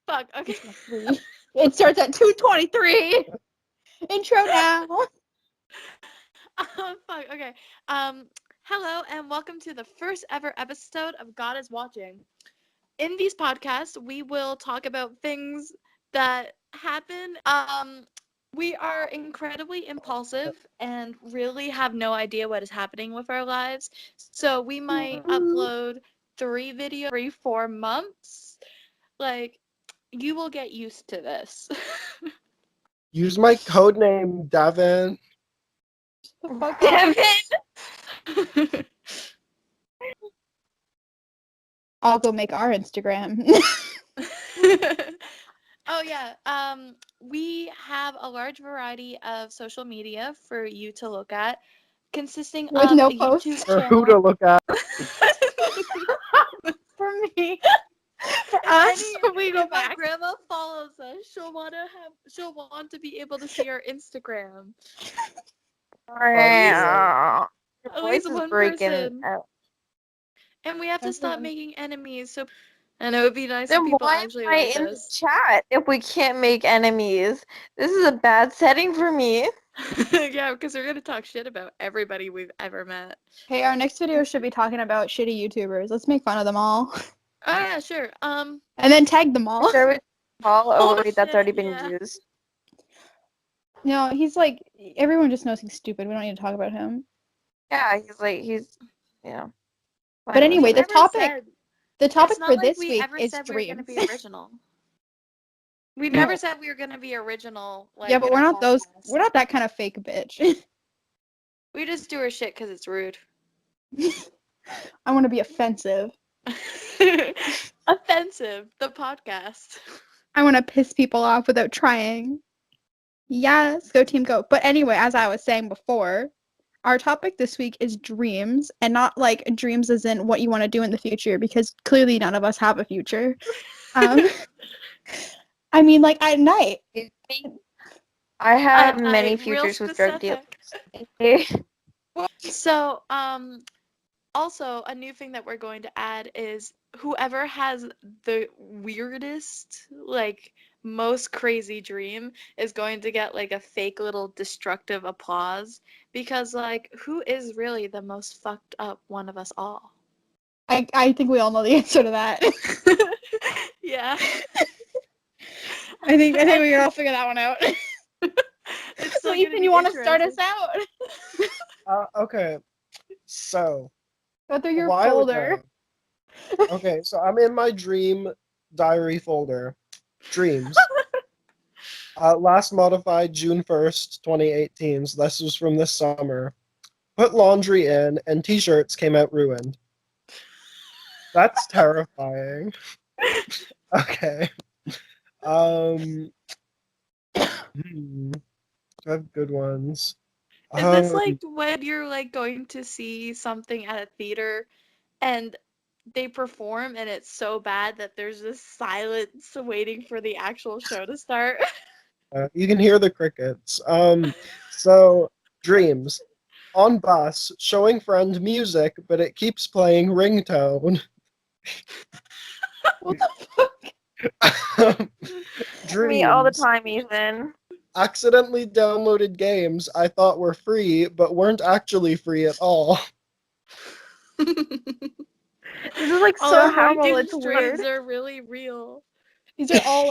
Fuck, okay. It starts at 2:23. Intro now. Fuck, okay. Hello and welcome to the first ever episode of God is Watching. In these podcasts, we will talk about things that happen. We are incredibly impulsive and really have no idea what is happening with our lives. So we might upload 3 videos every 4 months. Like, you will get used to this. Use my code name, Devin. Devin. I'll go make our Instagram. Oh yeah. We have a large variety of social media for you to look at, consisting With of no a posts. YouTube For channel. who to look at. For me. For us, we go if my back. grandma follows us, she'll want to be able to see our Instagram. Your At voice least is one breaking person. out. And we have to stop making enemies. So, and it would be nice Then if people why am actually I like in the us. chat if we can't make enemies? This is a bad setting for me. Yeah, because we're gonna talk shit about everybody we've ever met. Hey, our next video should be talking about shitty YouTubers. Let's make fun of them all. Oh yeah, sure. And then tag them all. Sure, we call. Oh, Oh wait, that's shit, already been yeah. used. No, he's like, everyone just knows he's stupid. We don't need to talk about him. Yeah, yeah. But anyway, the Never topic said- the topic it's not for like this we week ever is said we were gonna dreams. be original. We never said we were gonna be original. Like, Yeah, but in we're our not those. podcast. We're not that kind of fake bitch. We just do our shit because it's rude. I want to be offensive. Offensive. The podcast. I want to piss people off without trying. Yes, go team go. But anyway, as I was saying before, our topic this week is dreams, and not like dreams as in what you want to do in the future, because clearly none of us have a future. I mean, like at night. I have At many night, real futures with drug dealers. specific. So, also a new thing that we're going to add is whoever has the weirdest, like most crazy dream is going to get like a fake little destructive applause, because like who is really the most fucked up one of us all? I think we all know the answer to that. Yeah. I think we can all figure that one out. It's So still Ethan, you want to start us out? Okay. So, Go through a your while folder. ago. Okay, so I'm in my dream diary folder. Dreams. Last modified June 1st, 2018. So this was from this summer. Put laundry in, and t-shirts came out ruined. That's terrifying. Okay. I have good ones. Is this like when you're like going to see something at a theater and they perform and it's so bad that there's this silence waiting for the actual show to start? You can hear the crickets. So dreams. On bus, showing friend music, but it keeps playing ringtone. What the fuck? Dreams. Me all the time, Ethan. Accidentally downloaded games I thought were free, but weren't actually free at all. This is like All so our horrible. dreams It's weird. are really real. These are all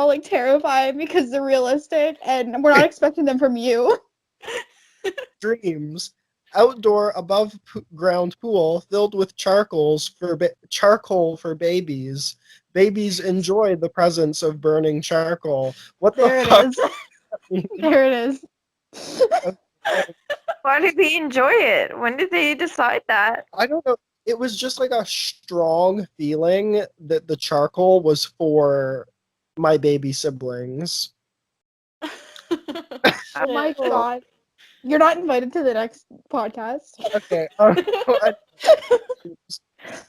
like terrifying because they're realistic, and we're not expecting them from you. Dreams. Outdoor above ground pool filled with charcoal for babies. Babies enjoy the presence of burning charcoal. What There the it fuck? is. There it is. Why did they enjoy it? When did they decide that? I don't know. It was just like a strong feeling that the charcoal was for my baby siblings. Oh my god. You're not invited to the next podcast. Okay.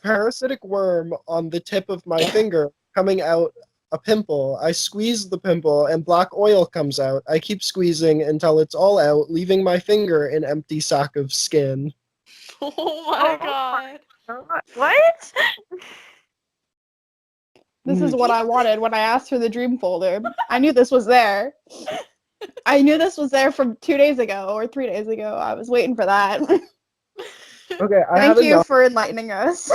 Parasitic worm on the tip of my finger coming out a pimple. I squeeze the pimple and black oil comes out. I keep squeezing until it's all out, leaving my finger an empty sack of skin. Oh my god. What? This This is Mm. what I wanted when I asked for the dream folder. I knew this was there. I knew this was there from 2 days ago or 3 days ago. I was waiting for that. Okay, I Thank had you enough. for enlightening us.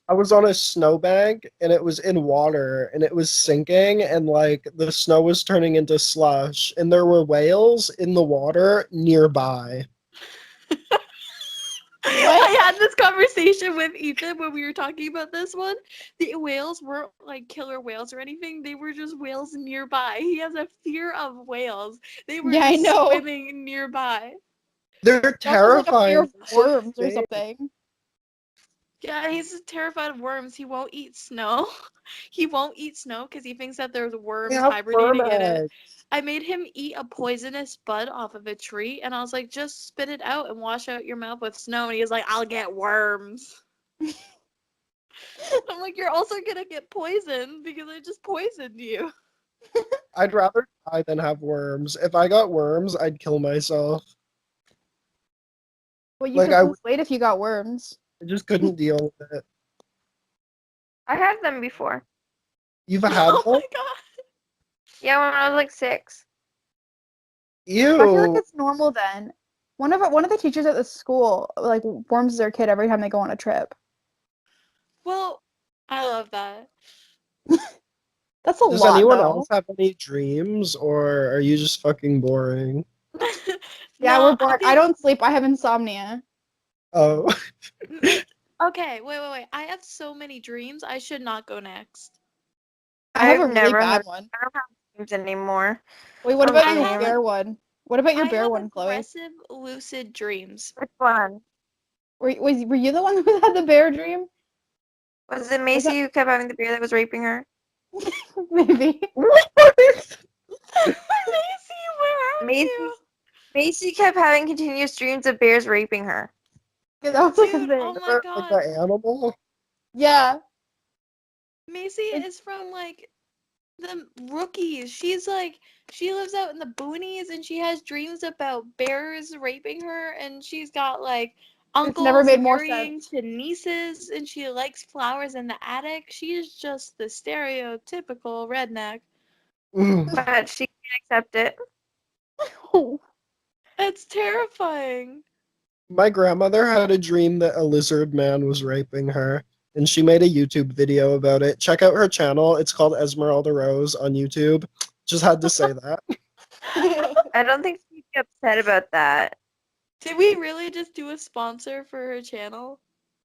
I was on a snowbank and it was in water and it was sinking and like the snow was turning into slush and there were whales in the water nearby. I had this conversation with Ethan when we were talking about this one. The whales weren't like killer whales or anything. They were just whales nearby. He has a fear of whales. They were Yeah, I just know. swimming nearby. They're He also has like a fear terrifying. of They're so worms or big. something. Yeah, he's terrified of worms. He won't eat snow. He won't eat snow because he thinks that there's They worms have worm hibernating in it. eggs. I made him eat a poisonous bud off of a tree, and I was like, just spit it out and wash out your mouth with snow. And he was like, I'll get worms. I'm like, you're also gonna get poisoned because I just poisoned you. I'd rather die than have worms. If I got worms, I'd kill myself. Well, you Like could lose weight if you got worms. I just couldn't deal with it. I had them before. You've had Oh one? my god. Yeah, when I was like 6. I feel like Ew. it's normal then. One of the teachers at the school like warms their kid every time they go on a trip. Well, I love that. That's a Does lot anyone though. else have any dreams or are you just fucking boring? Yeah, No, we're I bored. I think. don't sleep. I have insomnia. Oh. Okay, wait. I have so many dreams. I should not go next. I have a I've really never bad had one. I don't have dreams anymore. Wait, what A about I your have bear one? What about your I bear have one, Chloe? aggressive lucid dreams. Which one? Were you the one who had the bear dream? Was it Was that Macey who kept having the beer that was raping her? maybe? Macy, where are Macy you? Macy kept having continuous dreams of bears raping her. Yeah, that was like a Dude, oh thing. my Like god. the animal? Yeah. Macy is from like the rookies. She lives out in the boonies and she has dreams about bears raping her and she's got like It's never uncles made more marrying sense. to nieces and she likes flowers in the attic. She is just the stereotypical redneck. Mm. But she can't accept it. It's terrifying. My grandmother had a dream that a lizard man was raping her, and she made a YouTube video about it. Check out her channel. It's called Esmeralda Rose on YouTube. Just had to say that. I don't think she'd be upset about that. Did we really just do a sponsor for her channel?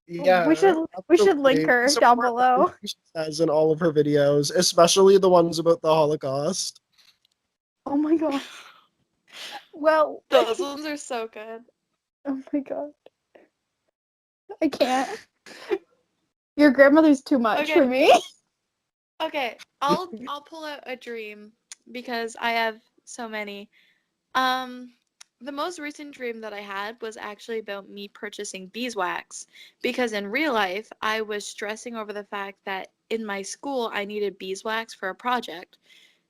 we Yeah, should link absolutely. We her down support below. everything she says in all of her videos, especially the ones about the Holocaust. Oh my god. Well, Those ones are so good. oh my god. I can't. Your grandmother's too much Okay. for me. Okay, I'll pull out a dream because I have so many. Um, the most recent dream that I had was actually about me purchasing beeswax because in real life I was stressing over the fact that in my school I needed beeswax for a project.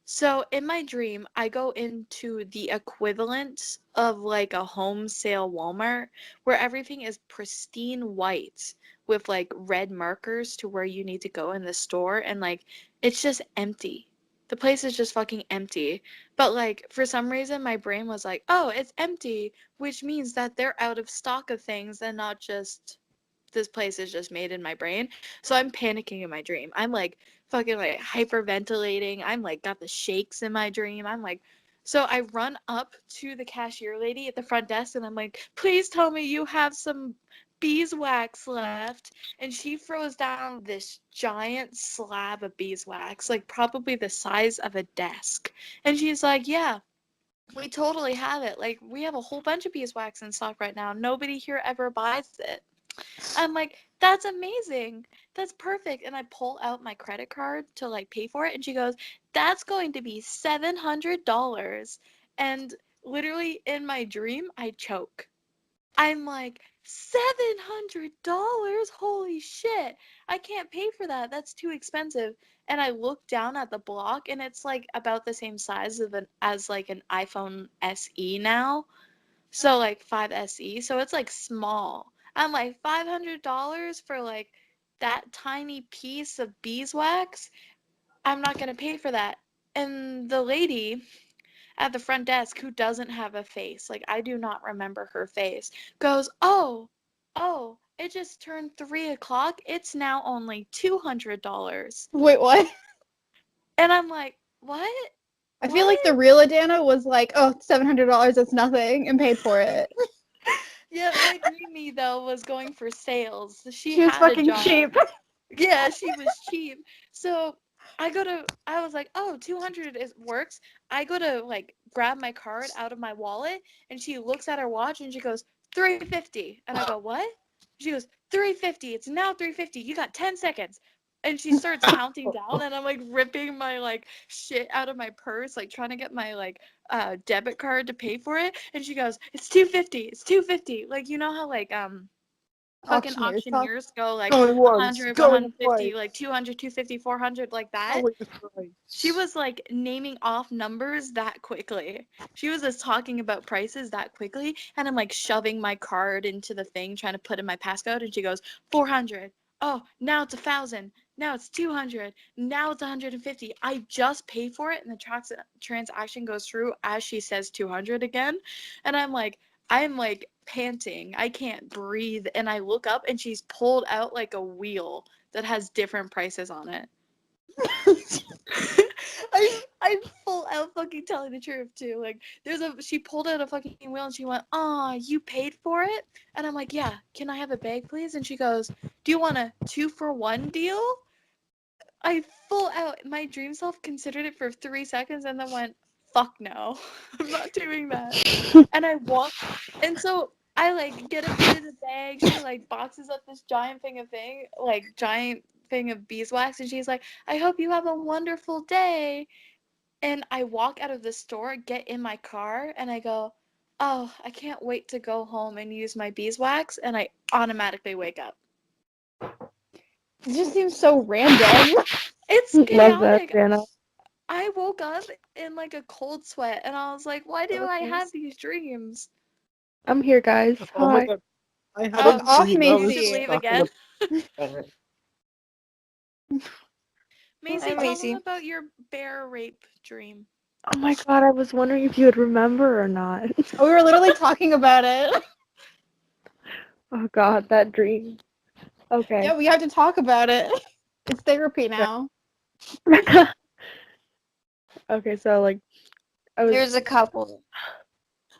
So in my dream, I go into the equivalent of like a home sale Walmart where everything is pristine white with like red markers to where you need to go in the store and like it's just empty. The place is just fucking empty. But like for some reason my brain was like, "Oh, it's empty," which means that they're out of stock of things and not just this place is just made in my brain. So I'm panicking in my dream. I'm like fucking like hyperventilating. I'm like got the shakes in my dream. I'm like so I run up to the cashier lady at the front desk and I'm like, "Please tell me you have some beeswax left." And she throws down this giant slab of beeswax, like probably the size of a desk. And she's like, "Yeah, we totally have it. Like, we have a whole bunch of beeswax in stock right now. Nobody here ever buys it." I'm like, "That's amazing. That's perfect." And I pull out my credit card to like pay for it. And she goes, "That's going to be $700." And literally in my dream, I choke. I'm like, $700? Holy shit. I can't pay for that. That's too expensive. And I look down at the block and it's like about the same size as like an iPhone SE now. So like 5 SE. So it's like small. I'm like $500 for like that tiny piece of beeswax. I'm not going to pay for that. And the lady at the front desk, who doesn't have a face, like I do not remember her face, goes, oh, it just turned 3 o'clock. It's now only $200. Wait, what? And I'm like, what? I feel like the real Adana was like, oh, $700, that's nothing, and paid for it. Yeah, my dreamy though was going for sales. She She was had a fucking job. cheap. Yeah, she was cheap. So I was like, oh, 200 works. I go to like grab my card out of my wallet, and she looks at her watch and she goes, 350. And I go, what? She goes, 350. It's now 350. You got 10 seconds. And she starts counting down, and I'm like ripping my like shit out of my purse, like trying to get my like debit card to pay for it. And she goes, it's 250. It's 250. Like, you know how like fucking Auctioneers talk. auctioneers go like Going once, 100, going 150, twice, like 200, 250, 400, like that. going twice. She was like naming off numbers that quickly. She was just talking about prices that quickly, and I'm like shoving my card into the thing, trying to put in my passcode, and she goes, 400. Oh, now it's 1,000. Now it's 200. Now it's 150. I just pay for it, and the transaction goes through as she says 200 again, and I'm like panting. I can't breathe, and I look up, and she's pulled out like a wheel that has different prices on it. I'm full out fucking telling the truth too. Like she pulled out a fucking wheel and she went, "Aw, you paid for it?" And I'm like, "Yeah, can I have a bag please?" And she goes, "Do you want a 2-for-1 deal?" I full out my dream self considered it for 3 seconds and then went, "Fuck no. I'm not doing that." And I walked, and so I like get a bit of the bag. She like boxes up this giant thing of beeswax, and she's like, "I hope you have a wonderful day." And I walk out of the store, get in my car, and I go, "Oh, I can't wait to go home and use my beeswax," and I automatically wake up. It just seems so random. It's Love that, chaotic. Jana. I woke up in like a cold sweat, and I was like, "Why do I have these dreams?" I'm here, guys. Oh my Hi. god, I had Fuck a off, dream. I was Macey. You should leave stuck again. in a Macey, Hi, tell Macey. them about your bear rape dream. Oh my god, I was wondering if you would remember or not. We were literally talking about it. Oh god, that dream. Okay. Yeah, we have to talk about it. It's therapy now. Okay, so like There's a couple.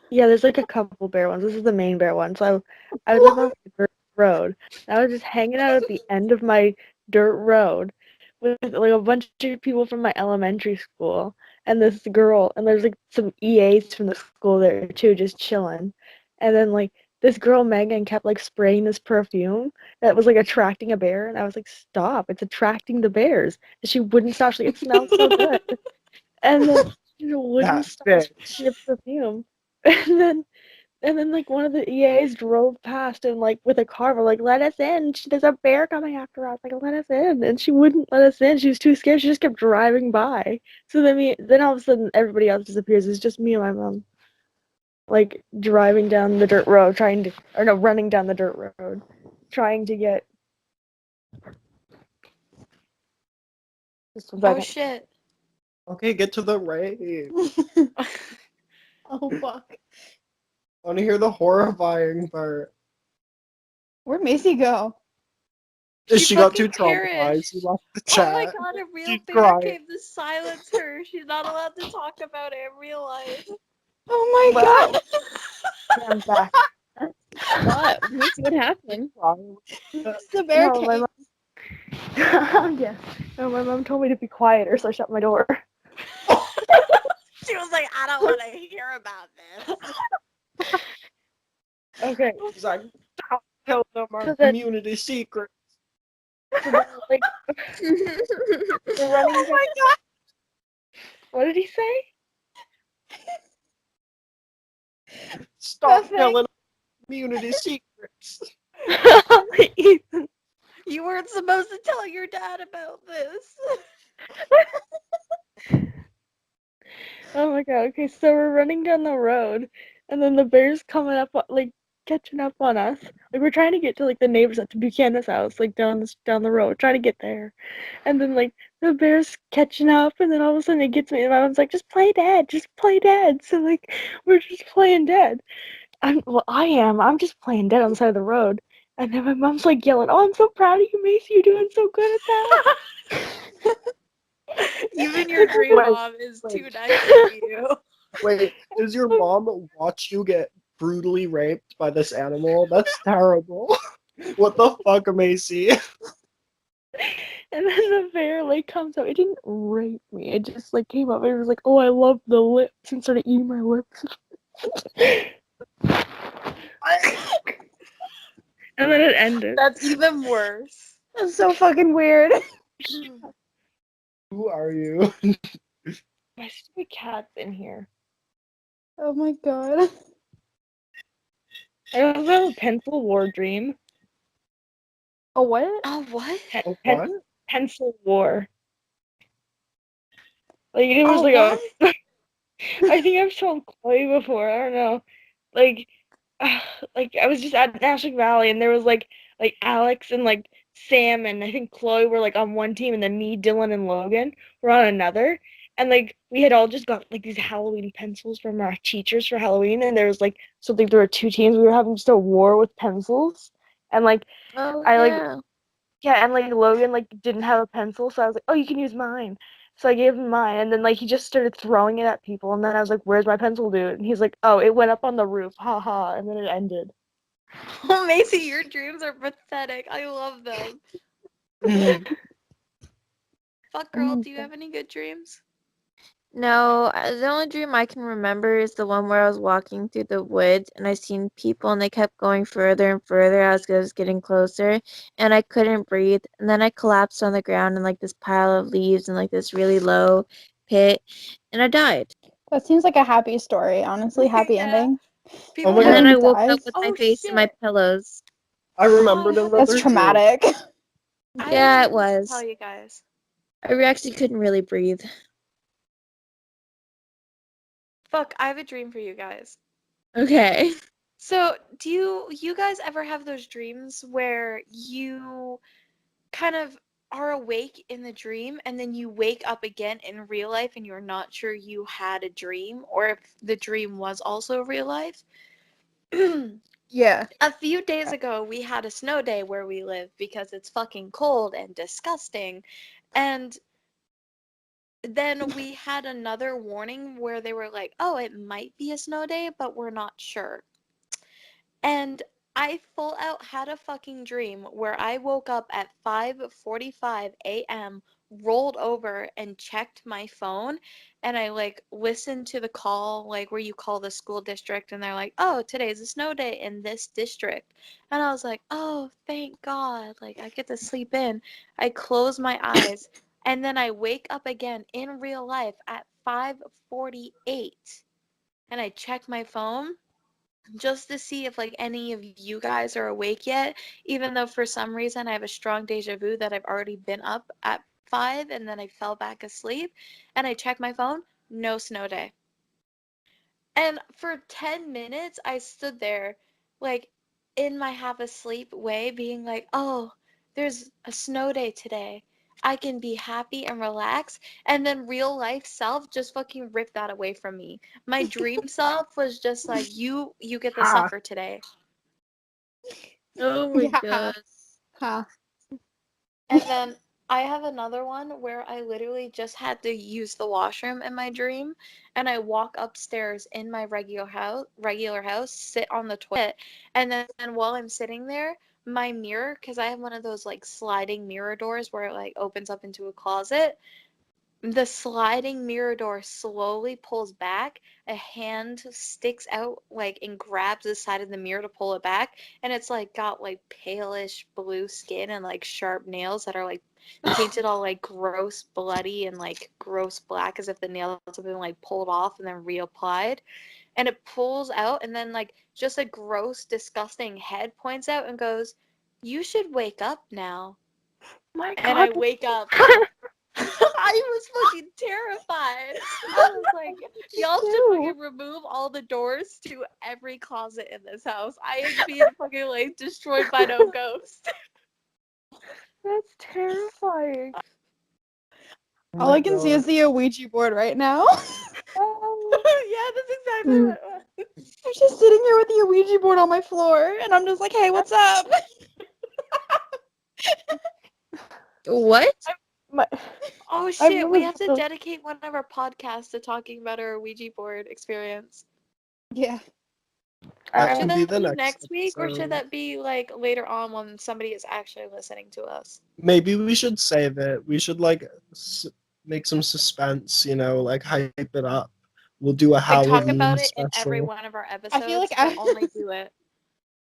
yeah, there's like a couple bear ones. This is the main bear one. So I was on my dirt road. I was just hanging out at the end of my dirt road with like a bunch of people from my elementary school and this girl, and there's like some EAs from the school there too, just chilling. And then like this girl Megan kept like spraying this perfume that was like attracting a bear, and I was like, "Stop! It's attracting the bears." And she wouldn't stop. She's like, "It smells so good," and then she wouldn't that stop bitch. spraying the perfume. And then like one of the EAs drove past and like with a car, we're like, "Let us in. There's a bear coming after us. Like, let us in." And she wouldn't let us in. She was too scared. She just kept driving by. So then all of a sudden everybody else disappears. It's just me and my mom, like driving down the dirt road, running down the dirt road, trying to get. Just one Oh second. shit. Okay, get to the rave. Oh fuck. I want to hear the horrifying part. Where'd Macy go? She got too fucking traumatized. She perished. left the Oh my chat. god, a real She's bear crying. came to silence her. She's not allowed to talk about it in real life. Oh my Well, god. yeah, I'm back. What? Macy, what happened? Crying. The bear No, my came. mom. Yes. No, my mom told me to be quieter, so I shut my door. She was like, "I don't want to hear about this." Okay. She's like, "Stop telling them our So then- community secret." So then, like, we're running. Oh my god. What did he say? Stop Nothing. telling our community secrets. You weren't supposed to tell your dad about this. Oh my god. Okay, so we're running down the road, and then the bear's coming up, like catching up on us. Like we're trying to get to like the neighbors at the Buchanan's house, like down the road, trying to get there. And then like the bear's catching up, and then all of a sudden it gets me, and my mom's like, "Just play dead, just play dead." So like we're just playing dead. I'm just playing dead on the side of the road, and then my mom's like yelling, "Oh, I'm so proud of you, Macy. You're doing so good at that." Even your dream Wait, mom is wait. too nice for you. Wait, does your mom watch you get brutally raped by this animal? That's terrible. What the fuck, Macey? And then the bear like comes up. It didn't rape me. It just like came up and it was like, "Oh, I love the lips," and started eating my lips. And then it ended. That's even worse. That's so fucking weird. Who are you? My stupid cat's in here. Oh my god. I also have a pencil war dream. Oh, what? Oh, what? Oh, what? Pencil war. Like it was Oh, like what? I think I've shown Chloe before. I don't know. Like, like I was just at National Valley, and there was like Alex and like Sam and I think Chloe were like on one team, and then me, Dylan, and Logan were on another. And like we had all just got like these Halloween pencils from our teachers for Halloween, and there was like something. There were two teams. We were having just a war with pencils, and like Oh I like yeah. yeah, and like Logan like didn't have a pencil, so I was like, "Oh, you can use mine." So I gave him mine, and then like he just started throwing it at people, and then I was like, "Where's my pencil, dude?" And he's like, "Oh, it went up on the roof, haha," and then it ended. Oh, Macy, your dreams are pathetic. I love them. Fuck girl, do you have any good dreams? No, the only dream I can remember is the one where I was walking through the woods and I seen people and they kept going further and further as I was getting closer and I couldn't breathe and then I collapsed on the ground in like this pile of leaves and like this really low pit and I died. That seems like a happy story, honestly. Happy Yeah. ending. People my And were then God. I Everyone woke up dies. with my oh face in my shit. pillows. I remembered Oh, That's another dream. traumatic. I have Yeah, it dreams to tell was. you guys. I actually couldn't really breathe. Fuck, I have a dream for you guys. Okay. So, do you guys ever have those dreams where you kind of are awake in the dream and then you wake up again in real life and you're not sure you had a dream or if the dream was also real life? Yeah. A few days ago, we had a snow day where we live because it's fucking cold and disgusting. And then we had another warning where they were like, oh, it might be a snow day, but we're not sure. And I full out had a fucking dream where I woke up at 5:45 a.m., rolled over and checked my phone, and I like listened to the call, like where you call the school district and they're like, "Oh, today's a snow day in this district." And I was like, "Oh, thank God. Like I get to sleep in." I close my eyes and then I wake up again in real life at 5:48 and I check my phone just to see if like any of you guys are awake yet, even though for some reason I have a strong deja vu that I've already been up at 5 and then I fell back asleep and I check my phone, no snow day. And for 10 minutes I stood there like in my half asleep way being like, "Oh, there's a snow day today. I can be happy and relax." And then real life self just fucking ripped that away from me. My dream self was just like, "You get to Ha. suffer today." Oh my Yeah. god. Huh. And then I have another one where I literally just had to use the washroom in my dream, and I walk upstairs in my regular house, sit on the toilet, and then while I'm sitting there, my mirror, because I have one of those like sliding mirror doors where it like opens up into a closet, the sliding mirror door slowly pulls back. A hand sticks out like and grabs the side of the mirror to pull it back, and it's like got like palish blue skin and like sharp nails that are like painted all like gross, bloody, and like gross black as if the nails have been like pulled off and then reapplied. And it pulls out, and then like just a gross, disgusting head points out and goes, "You should wake up now." My And I God. wake up. I was fucking terrified. I was like, y'all should fucking remove all the doors to every closet in this house. I am being fucking like destroyed by no ghost. That's terrifying. All I can see is the Ouija board right now. Yeah, that's exactly what it was. I'm just sitting here with the Ouija board on my floor, and I'm just like, hey, what's up? What? Oh shit, we really have to feel- dedicate one of our podcasts to talking about our Ouija board experience. Yeah. That Should can be that the be next next week, or should episode. that be like later on when somebody is actually listening to us? Maybe we should save it. We should like make some suspense, like hype it up. We'll do a Like Halloween talk about it in special. every one of our episodes, I feel like but only do it.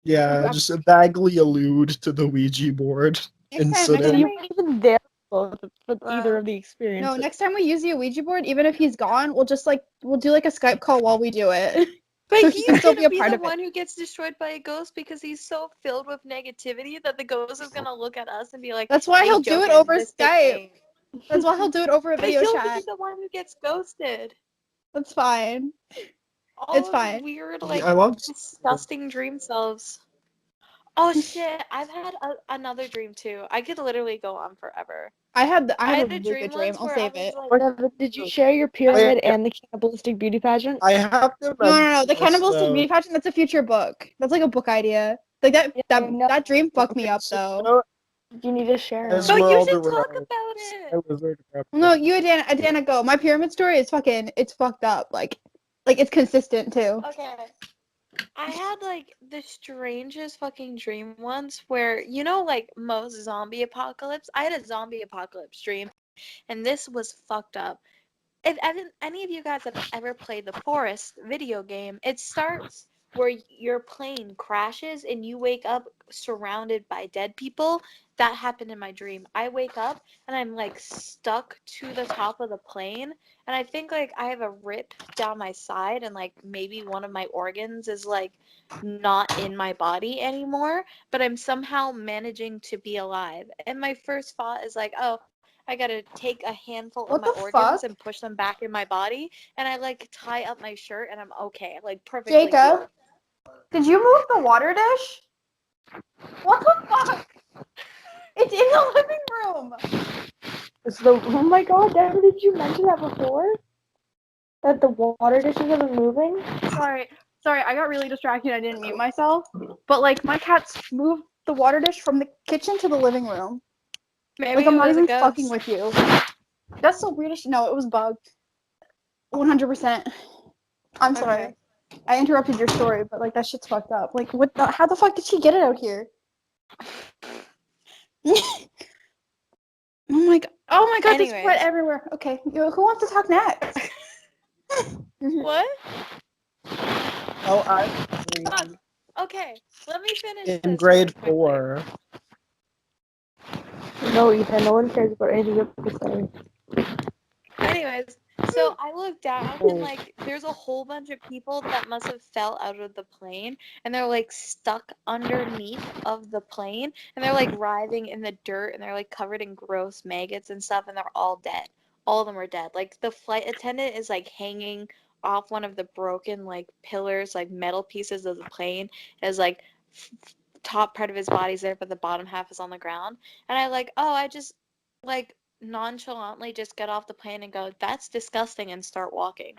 Yeah, just vaguely allude to the Ouija board. Next time, You weren't even there for either of the experiences. no, next time we use the Ouija board, even if he's gone, we'll do like a Skype call while we do it. But So he can he's still gonna be be a part the of it. one who gets destroyed by a ghost because he's so filled with negativity that the ghost is gonna look at us and be like, That's why "Hey, he'll do it Joker, over this big Skype. thing." That's why he'll do it over a But video he'll chat. be the one who gets ghosted. That's fine. All It's of fine. the weird, Yeah, like, I love disgusting dream selves. Oh shit! I've had another dream too. I could literally go on forever. I had a a really good dream. once I'll where save I was it. like, Or did you share your pyramid Wait. and the cannibalistic beauty pageant? I have to No. The mention this, cannibalistic though. beauty pageant, that's a future book. That's like a book idea. Like that Yeah, that I know. that dream fucked me Okay, up so, though. You need to share it. "But you Esmeralda should talk Rose, about a it." wizard of No, you Adana go. My pyramid story is it's fucked up. Like it's consistent too. Okay. I had like the strangest fucking dream once where like most zombie apocalypse. I had a zombie apocalypse dream, and this was fucked up. If any of you guys have ever played the Forest video game, it starts where your plane crashes and you wake up surrounded by dead people. That happened in my dream. I wake up and I'm like stuck to the top of the plane, and I think like I have a rip down my side, and like maybe one of my organs is like not in my body anymore, but I'm somehow managing to be alive. And my first thought is like, oh, I gotta take a handful What of my the organs fuck? and push them back in my body, and I like tie up my shirt, and I'm okay, like perfectly Jacob, healed. did you move the water dish? What the fuck? It's in the living room. Oh my god, Deborah, did you mention that before? That the water dishes have been moving? Sorry, I got really distracted. I didn't mute myself. But like my cats moved the water dish from the kitchen to the living room. Maybe Like it I'm not was a even ghost. fucking with you. That's so weird. No, it was bugged. 100%. I'm sorry. Okay. I interrupted your story, but like that shit's fucked up. Like how the fuck did she get it out here? Oh my god, there's Anyways. wet everywhere. Okay, who wants to talk next? What? Oh, I Fuck. Okay, let me finish in this grade really quickly. 4. No, Ethan, no one cares about anything you have to say. Anyways, so I look down and like there's a whole bunch of people that must have fell out of the plane, and they're like stuck underneath of the plane, and they're like writhing in the dirt, and they're like covered in gross maggots and stuff, and they're all dead. All of them are dead. Like the flight attendant is like hanging off one of the broken like pillars, like metal pieces of the plane, as like top part of his body's there, but the bottom half is on the ground. And I just like nonchalantly just get off the plane and go, "That's disgusting," and start walking.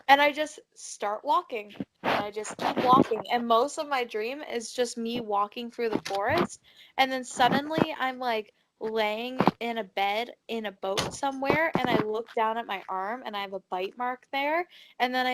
And I just start walking. And I just keep walking. And most of my dream is just me walking through the forest. And then suddenly I'm like laying in a bed in a boat somewhere. And I look down at my arm and I have a bite mark there. And then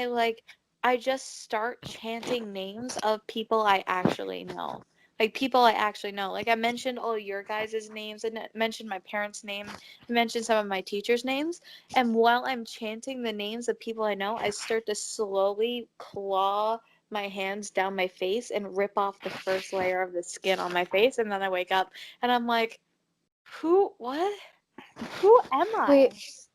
I just start chanting names of people I actually know. Like people I actually know. Like I mentioned all your guys' names, and mentioned my parents' name, mentioned some of my teachers' names. And while I'm chanting the names of people I know, I start to slowly claw my hands down my face and rip off the first layer of the skin on my face. And then I wake up and I'm like, what? Who am I? Wait,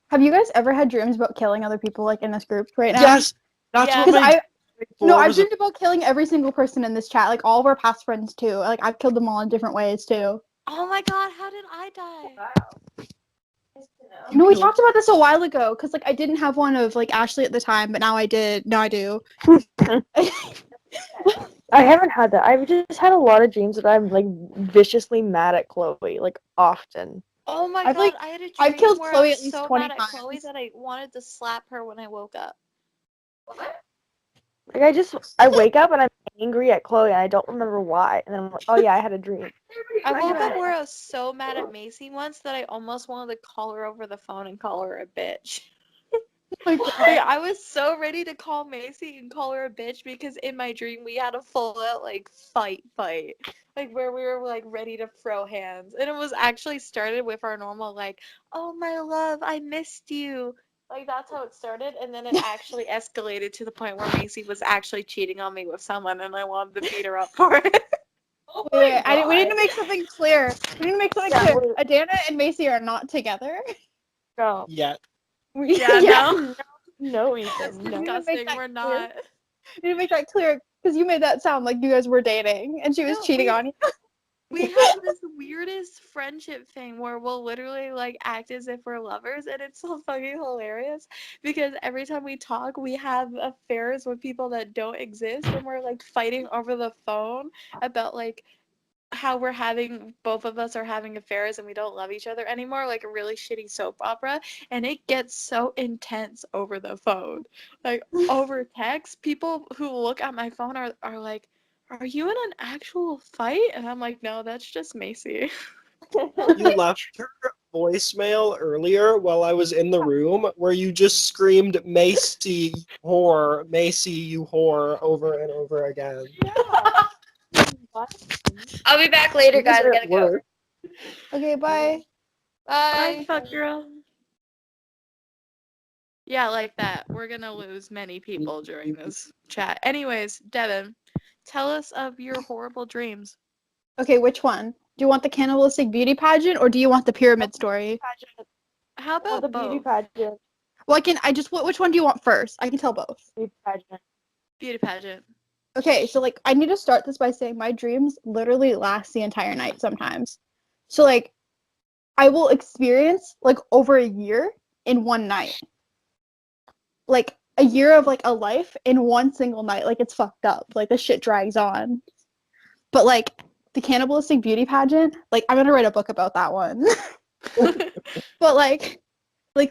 have you guys ever had dreams about killing other people like in this group right now? Yes, that's Yeah. what my Because grade no, 4 I've was. dreamed about killing every single person in this chat, like all of our past friends too. Like I've killed them all in different ways too. Oh my god, how did I die? No, we talked about this a while ago because like I didn't have one of like Ashley at the time, but now I did. Now I do. I haven't had that. I've just had a lot of dreams that I'm like viciously mad at Chloe, like often. Oh my I've, god, like- I had a I've dream killed where Chloe I at was least so 20 mad at Chloe times. that I wanted to slap her when I woke up. Like I wake up and I'm angry at Chloe and I don't remember why. And then I'm like, oh yeah, I had a dream. I woke up where I was so mad at Macey once that I almost wanted to call her over the phone and call her a bitch. Like, Like, I was so ready to call Macey and call her a bitch because in my dream we had a full out like fight. Like where we were like ready to throw hands. And it was actually started with our normal like, oh my love, I missed you. Like that's how it started, and then it actually escalated to the point where Macey was actually cheating on me with someone and I wanted to beat her up for it. wait, we need to make something clear. We need to make something Yeah, clear. wait. Adana and Macy are not together. No. Yeah. Yeah, no. No, That's Ethan. No. disgusting. that We're clear. not. We need to make that clear because you made that sound like you guys were dating and she was No, cheating on you. We have this weirdest friendship thing where we'll literally like act as if we're lovers, and it's so fucking hilarious because every time we talk we have affairs with people that don't exist, and we're like fighting over the phone about like how we're having both of us are having affairs and we don't love each other anymore, like a really shitty soap opera, and it gets so intense over the phone. Like over text, people who look at my phone are like, are you in an actual fight? And I'm like, no, that's just Macey. You left her voicemail earlier while I was in the room where you just screamed Macy whore, Macy you whore over and over again. I'll be back later, You guys guys. are I at gotta go. work. Okay, bye. Bye, Bye. fuck girl. Yeah, like that. We're gonna lose many people during this chat. Anyways, Devin, tell us of your horrible dreams. Okay, which one? Do you want the cannibalistic beauty pageant or do you want the pyramid story? How Well, about the beauty both? pageant. Well, which one do you want first? I can tell both. Beauty pageant. Beauty pageant. Okay, so like I need to start this by saying my dreams literally last the entire night sometimes. So like I will experience like over a year in one night. Like a year of like a life in one single night. Like it's fucked up. Like the shit drags on. But like the cannibalistic beauty pageant, like I'm gonna write a book about that one. But like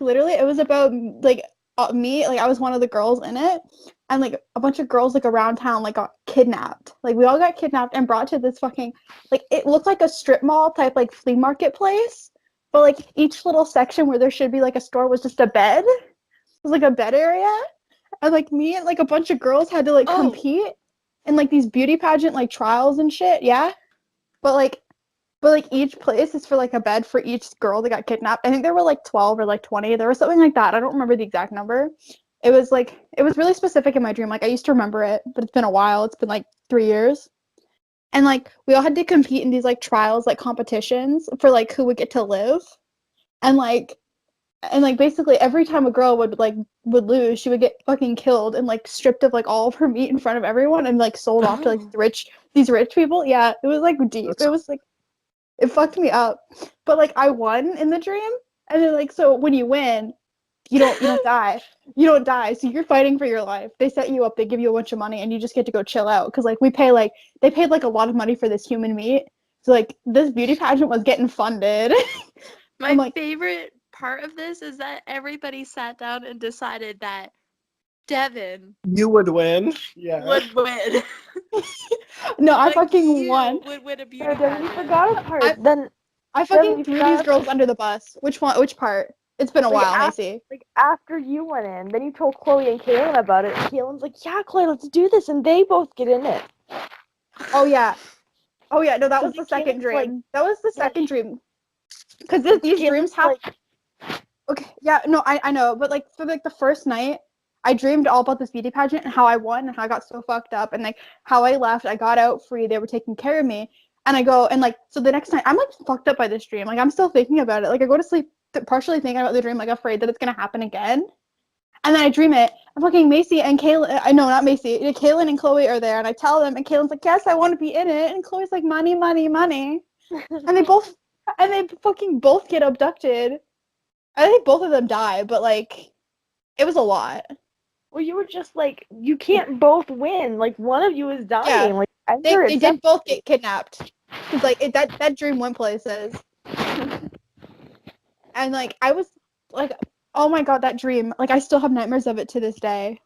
literally it was about like me, like I was one of the girls in it, and like a bunch of girls like around town like got kidnapped. Like we all got kidnapped and brought to this fucking, like it looked like a strip mall type like flea market place, but like each little section where there should be like a store was just a bed. It was like a bed area, and like me and like a bunch of girls had to like Oh. compete in like these beauty pageant like trials and shit. Yeah, but like each place is for like a bed for each girl that got kidnapped. I think there were like 12 or like 20. There was something like that. I don't remember the exact number. It was really specific in my dream. Like I used to remember it, but it's been a while. It's been like 3 years. And like we all had to compete in these like trials, like competitions for like who would get to live. And like basically every time a girl would lose, she would get fucking killed and like stripped of like all of her meat in front of everyone and like sold off to like these rich people. Yeah, it was like deep. It was like it fucked me up. But like I won in the dream, and then like so when you win, you don't die. You don't die. So you're fighting for your life. They set you up, they give you a bunch of money, and you just get to go chill out. Cause like they paid like a lot of money for this human meat. So like this beauty pageant was getting funded. My like, favorite part of this is that everybody sat down and decided that Devin You would win. Yeah. would win. no, I Like, fucking you won. would win a beauty No, Devin, you pageant. forgot a part. Then I Devin, fucking you threw forgot these a girls part. under the bus. Which one? Which part? It's been a Like, while, Macy. Like after you went in, then you told Chloe and Kaylin about it. And Kaylin's like, "Yeah, Chloe, let's do this," and they both get in it. Oh yeah. Oh yeah. No, that So was the then second Kaylin's like- dream. That was the Yeah. second dream. Because these Kaylin's dreams have. Okay, yeah, no, I know, but like for like the first night, I dreamed all about this beauty pageant and how I won and how I got so fucked up and like how I left. I got out free. They were taking care of me, and I go and like so the next night I'm like fucked up by this dream. Like I'm still thinking about it. Like I go to sleep partially thinking about the dream, like afraid that it's gonna happen again. And then I dream it. I'm fucking Macy and Kaylin. I know, not Macy. Kaylin and Chloe are there, and I tell them, and Kaylin's like, "Yes, I want to be in it." And Chloe's like, "Money, money, money," and they fucking both get abducted. I think both of them died, but like it was a lot. Well, you were just like, you can't both win. Like, one of you is dying. Yeah. Like, I They heard it did both get kidnapped. Cause like that dream went places. And like I was like, oh my god, that dream. Like I still have nightmares of it to this day.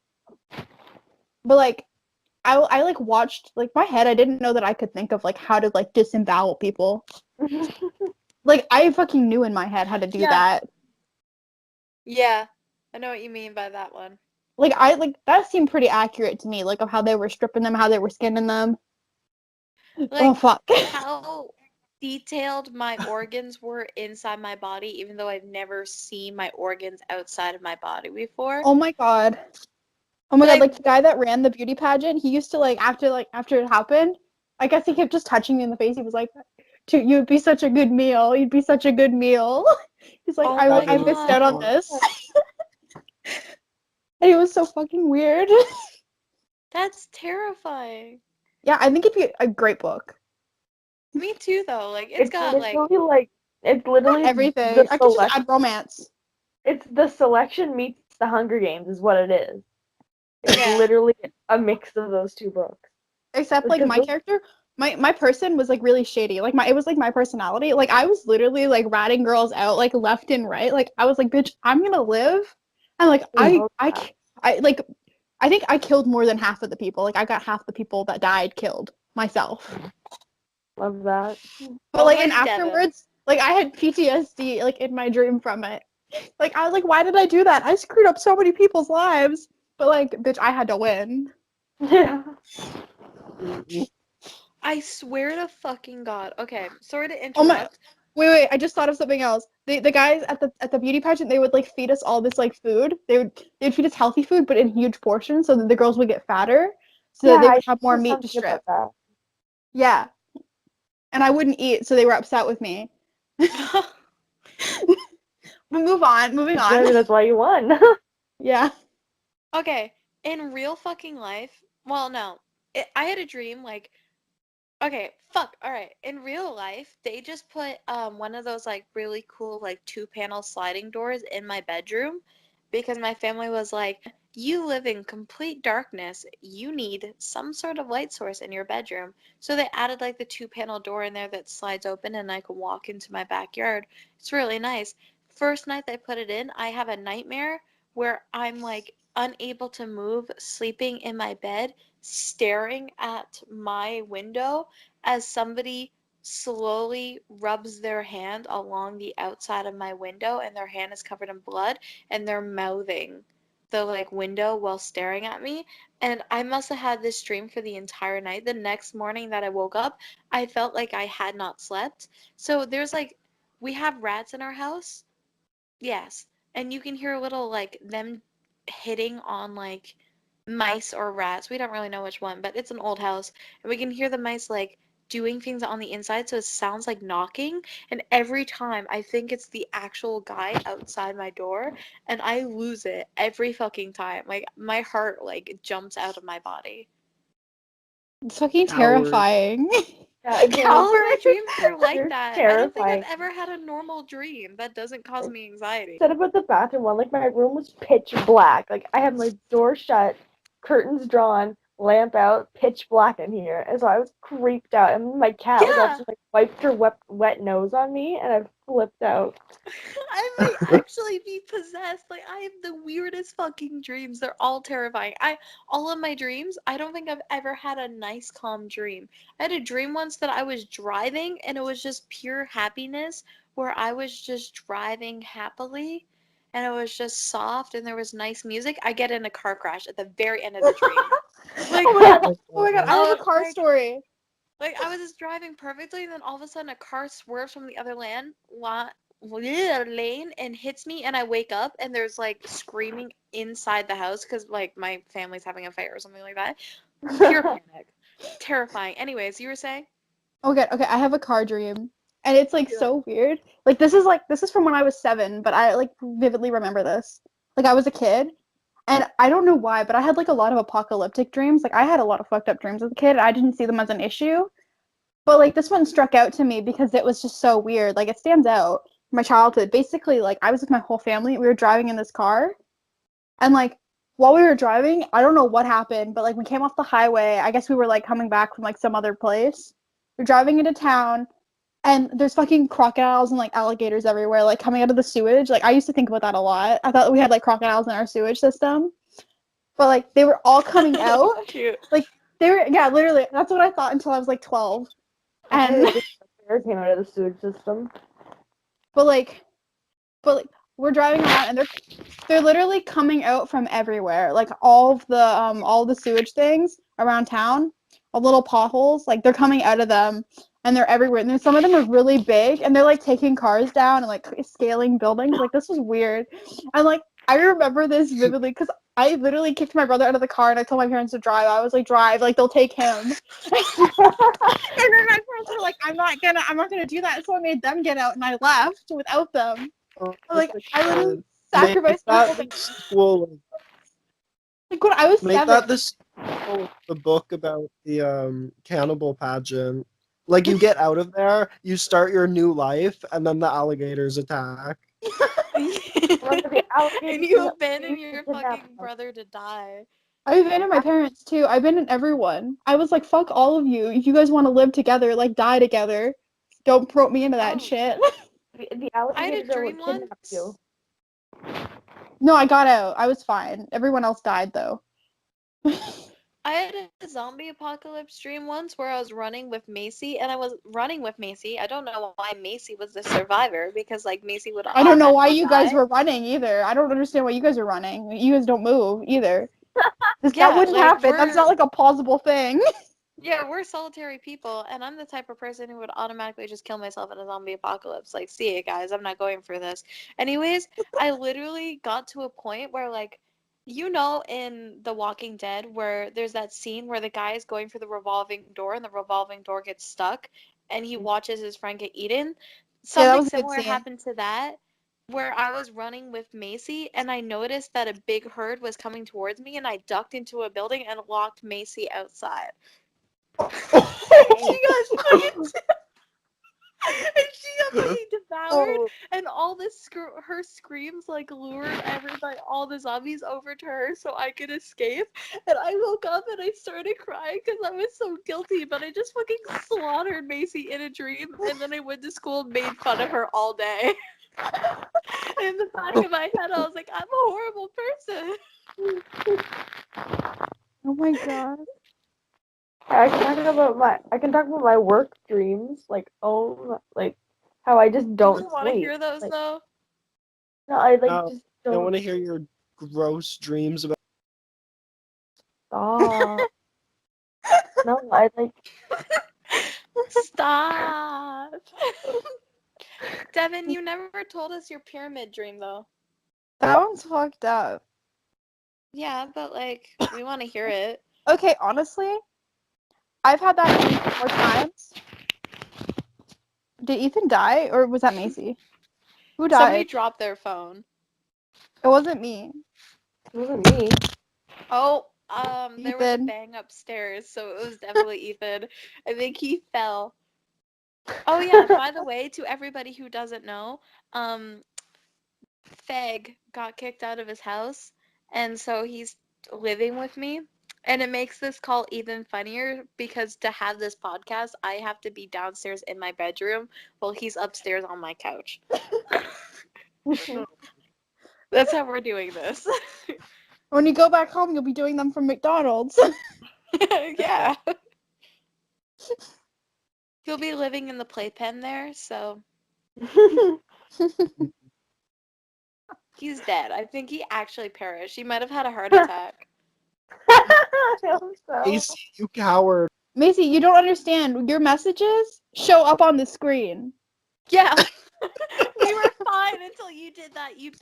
But like I like watched like my head, I didn't know that I could think of like how to like disembowel people. Like I fucking knew in my head how to do Yeah. that. Yeah, I know what you mean by that one. Like I like that seemed pretty accurate to me, like of how they were stripping them, how they were skinning them. Oh Like fuck. how detailed my organs were inside my body, even though I've never seen my organs outside of my body before. Oh my god. Oh my god, Like, like the guy that ran the beauty pageant, he used to like after it happened, I guess he kept just touching me in the face. He was like, you'd be such a good meal. You'd be such a good meal. He's like, oh my I missed out on god, this. And it was so fucking weird. that's terrifying. Yeah, I think it'd be a great book. Me too, though. Like, it's got like, literally like, it's literally Everything. the I could just selection. add romance. It's the selection meets the Hunger Games is what it is. It's Yeah. literally a mix of those two books. Except like Because my character, my person was like really shady. Like it was like my personality. Like I was literally like ratting girls out like left and right. Like I was like, bitch, I'm gonna live. And like I like I think I killed more than half of the people. Like I got half the people that died killed myself. Love that. But like and Almighty Devin. afterwards, like I had PTSD like in my dream from it. Like I was like, why did I do that? I screwed up so many people's lives. But like, bitch, I had to win. Yeah. I swear to fucking God. Okay, sorry to Oh my interrupt. wait, I just thought of something else. The guys at the beauty pageant, they would like feed us all this like food. They'd feed us healthy food, but in huge portions, so that the girls would get fatter, so that they would have more heard meat to something about strip. that. Yeah, and I wouldn't eat, so they were upset with me. But moving Maybe on. that's why you won. Yeah. Okay, in real fucking life, well, no, I had a dream, like, okay, fuck, alright, in real life, they just put, one of those, like, really cool, like, 2-panel sliding doors in my bedroom, because my family was like, you live in complete darkness, you need some sort of light source in your bedroom, so they added, like, the 2-panel door in there that slides open, and I can walk into my backyard. It's really nice. First night they put it in, I have a nightmare where I'm, like, unable to move, sleeping in my bed, staring at my window as somebody slowly rubs their hand along the outside of my window and their hand is covered in blood and they're mouthing the like window while staring at me, and I must have had this dream for the entire night. The next morning that I woke up, I felt like I had not slept. So there's like, we have rats in our house. Yes. And you can hear a little like them hitting on like mice or rats. We don't really know which one, but it's an old house. And we can hear the mice like doing things on the inside, so it sounds like knocking. And every time I think it's the actual guy outside my door, and I lose it every fucking time. Like my heart like jumps out of my body. It's fucking Coward. terrifying. Yeah, All of my dreams are like You're that. I don't think I've terrifying. ever had a normal dream that doesn't cause me anxiety. Said about the bathroom one, like my room was pitch black. Like I had my door shut, curtains drawn, lamp out, pitch black in here. And so I was creeped out. And my cat was Yeah. also like wiped her wet nose on me and I flipped out. I might actually be possessed. Like I have the weirdest fucking dreams. They're all terrifying. All of my dreams, I don't think I've ever had a nice calm dream. I had a dream once that I was driving and it was just pure happiness where I was just driving happily and it was just soft and there was nice music. I get in a car crash at the very end of the dream. Like, Oh my god. Oh my god, I have a car like, story. like I was just driving perfectly, and then all of a sudden a car swerves from the other lane and hits me, and I wake up, and there's like screaming inside the house because like my family's having a fight or something like that. Pure panic, terrifying. Anyways, you were saying? Okay, I have a car dream. And it's like so weird. Like this is from when I was 7, but I like vividly remember this. Like I was a kid and I don't know why, but I had like a lot of apocalyptic dreams. Like I had a lot of fucked up dreams as a kid. And I didn't see them as an issue. But like this one struck out to me because it was just so weird. Like it stands out. my childhood. Basically, like, I was with my whole family. We were driving in this car, and like, while we were driving, I don't know what happened, but like, we came off the highway. I guess we were like coming back from like some other place. We're driving into town, and there's fucking crocodiles and like alligators everywhere, like coming out of the sewage. Like, I used to think about that a lot. I thought we had like crocodiles in our sewage system, but like, they were all coming out. Cute. Like, they were, yeah, literally. That's what I thought until I was like 12. I And think a bear came out of the sewage system. but like we're driving around, and they're literally coming out from everywhere, like all the sewage things around town, all little potholes, like they're coming out of them, and they're everywhere, and then some of them are really big, and they're like taking cars down and like scaling buildings. Like, this was weird. And like, I remember this vividly because I literally kicked my brother out of the car, and I told my parents to drive. I was like, drive, like, they'll take him. And then my parents were like, I'm not gonna do that. So I made them get out, and I left without them. Like, I literally sacrificed my whole thing. Like, when I was Make 7. that the sequel of the book about the cannibal pageant. Like, you get out of there, you start your new life, and then the alligators attack. And you abandon your fucking brother to die. I abandoned my parents too. I abandoned everyone. I was like, fuck all of you. If you guys want to live together, like, die together. Don't throw me into that Oh. shit. The I had a alligators are dream what kidnapped you. once. No, I got out. I was fine. Everyone else died though. I had a zombie apocalypse dream once where I was running with Macey, and I was running with Macey. I don't know why Macey was the survivor, because like Macey would I don't know why automatically you guys die. were running either. I don't understand why you guys are running. You guys don't move either. That Yeah, wouldn't like, happen. That's not we're- like a plausible thing. Yeah, we're solitary people, and I'm the type of person who would automatically just kill myself in a zombie apocalypse. Like, see it, guys, I'm not going for this. Anyways, I literally got to a point where, like, you know, in The Walking Dead, where there's that scene where the guy is going for the revolving door, and the revolving door gets stuck, and he watches his friend get eaten. Yeah, that Something was a good similar scene. happened to that, where I was running with Macey, and I noticed that a big herd was coming towards me, and I ducked into a building and locked Macey outside. She got fucking and she got fucking devoured, and all this her screams like lured everybody, all the zombies over to her so I could escape. And I woke up and I started crying because I was so guilty, but I just fucking slaughtered Macey in a dream, and then I went to school and made fun of her all day. And in the back of my head, I was like, I'm a horrible person. Oh my god. I can talk about my work dreams, like how I just Do don't you want to sleep. hear those Like, though? no, I like No, just I don't want to hear your gross dreams about. stop. No, I like Stop. Devin, you never told us your pyramid dream though. That one's fucked up. Yeah, but like, we want to hear it. Okay, honestly, I've had that dream 4 times. Did Ethan die, or was that Macey? Who Somebody died? dropped their phone. It wasn't me. it wasn't me. Oh, there was a Ethan. bang upstairs, so it was definitely Ethan. I think he fell. Oh yeah, by the way, to everybody who doesn't know, Feg got kicked out of his house, and so he's living with me. And it makes this call even funnier because to have this podcast, I have to be downstairs in my bedroom while he's upstairs on my couch. That's how we're doing this. When you go back home, you'll be doing them from McDonald's. Yeah. He'll be living in the playpen there, so he's dead. I think he actually perished. He might have had a heart attack. I hope so. Casey, you coward. Macey, you don't understand. Your messages show up on the screen. Yeah. We were fine until you did that. You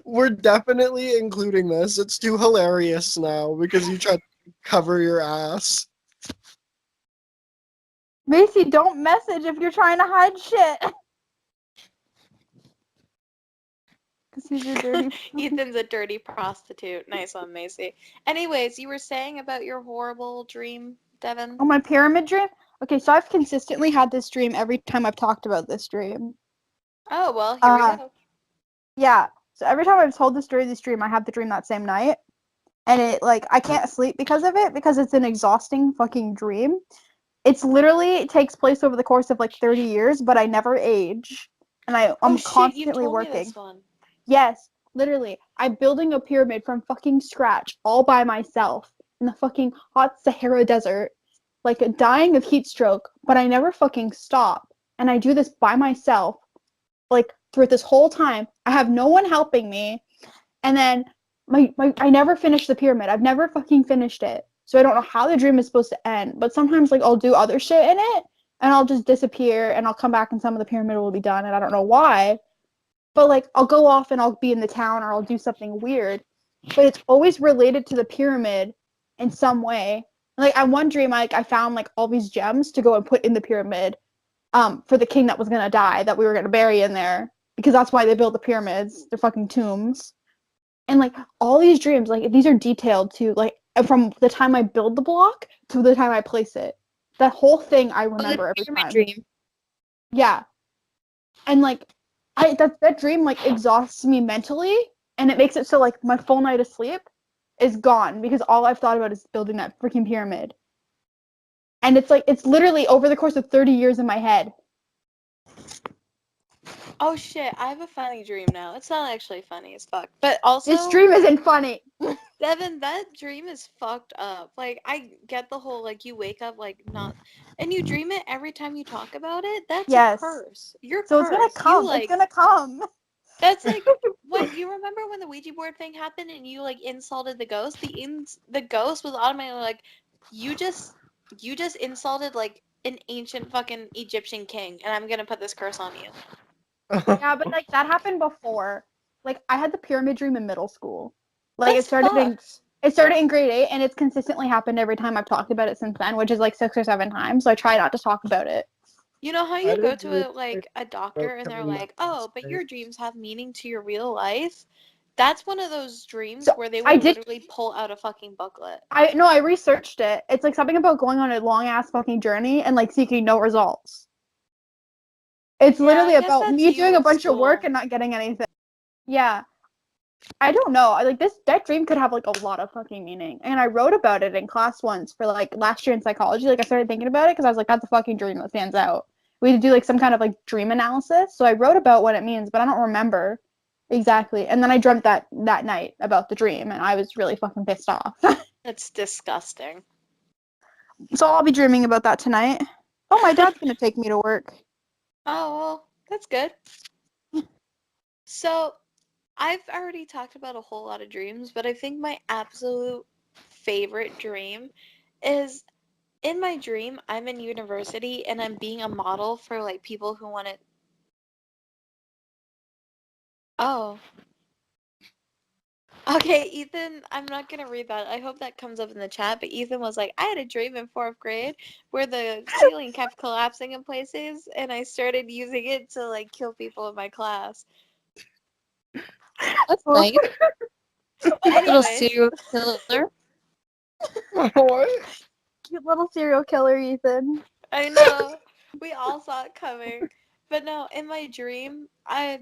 We're definitely including this. It's too hilarious now because you tried to cover your ass. Macey, don't message if you're trying to hide shit. Because he's a dirty... Ethan's a dirty prostitute. Nice one, Macey. Anyways, you were saying about your horrible dream, Devin? Oh, my pyramid dream? Okay, so I've consistently had this dream every time I've talked about this dream. Oh, well, here we go. Yeah. So every time I've told this dream, I have the dream that same night. And it, like, I can't sleep because of it, because it's an exhausting fucking dream. It's literally, it takes place over the course of, like, 30 years, but I never age. And Oh, I'm shit, you've constantly told me working. this one. Yes, literally. I'm building a pyramid from fucking scratch, all by myself, in the fucking hot Sahara Desert, like, dying of heat stroke, but I never fucking stop. And I do this by myself, like, through this whole time. I have no one helping me. And then I never finished the pyramid. I've never fucking finished it. So I don't know how the dream is supposed to end. But sometimes, like, I'll do other shit in it, and I'll just disappear, and I'll come back, and some of the pyramid will be done, and I don't know why. But, like, I'll go off, and I'll be in the town, or I'll do something weird. But it's always related to the pyramid in some way. Like, I one dream, I found, like, all these gems to go and put in the pyramid, for the king that was gonna die, that we were gonna bury in there, because that's why they built the pyramids. They're fucking tombs. And, like, all these dreams, like, these are detailed too, like, from the time I build the block to the time I place it. That whole thing I Oh, the remember every pyramid time. dream. Yeah. And, like, that dream, like, exhausts me mentally, and it makes it so, like, my full night of sleep is gone because all I've thought about is building that freaking pyramid. And it's, like, it's literally over the course of 30 years in my head. Oh, shit, I have a funny dream now. It's not actually funny as fuck. But also, This dream isn't funny. Devin, that dream is fucked up. Like, I get the whole, like, you wake up, like, not... And you dream it every time you talk about it? That's a Yes. curse. You're So it's gonna cursed. You, come. It's like... gonna come. That's like... What, you remember when the Ouija board thing happened and you, like, insulted the ghost? The ghost was automatically like, you just insulted, like, an ancient fucking Egyptian king, and I'm gonna put this curse on you. Yeah, but, like, that happened before. Like, I had the pyramid dream in middle school. Like, That's fucked. it started in grade 8, and it's consistently happened every time I've talked about it since then, which is like 6 or 7 times. So I try not to talk about it. You know how I you had go a to dream a doctor about and they're killing my like, "Oh, but your classmates. dreams have meaning to your real life." That's one of those dreams So where they I will did. literally pull out a fucking booklet. I no, I researched it. It's like something about going on a long ass fucking journey and, like, seeking no results. It's Yeah, I literally guess about that's me you doing a with bunch of work school. and not getting anything. Yeah. I don't know. Like, that dream could have, like, a lot of fucking meaning. And I wrote about it in class once for, like, last year in psychology. Like, I started thinking about it because I was like, that's a fucking dream that stands out. We had to do, like, some kind of, like, dream analysis. So I wrote about what it means, but I don't remember exactly. And then I dreamt that night about the dream, and I was really fucking pissed off. That's disgusting. So I'll be dreaming about that tonight. Oh, my dad's gonna take me to work. Oh, well, that's good. So, I've already talked about a whole lot of dreams, but I think my absolute favorite dream is in my dream, I'm in university and I'm being a model for like people who want to. Oh. Okay, Ethan, I'm not gonna read that. I hope that comes up in the chat, but Ethan was like, I had a dream in 4th grade where the ceiling kept collapsing in places and I started using it to like kill people in my class. That's nice. Little Anyways, serial killer. What? Cute little serial killer, Ethan. I know. We all saw it coming. But no, in my dream,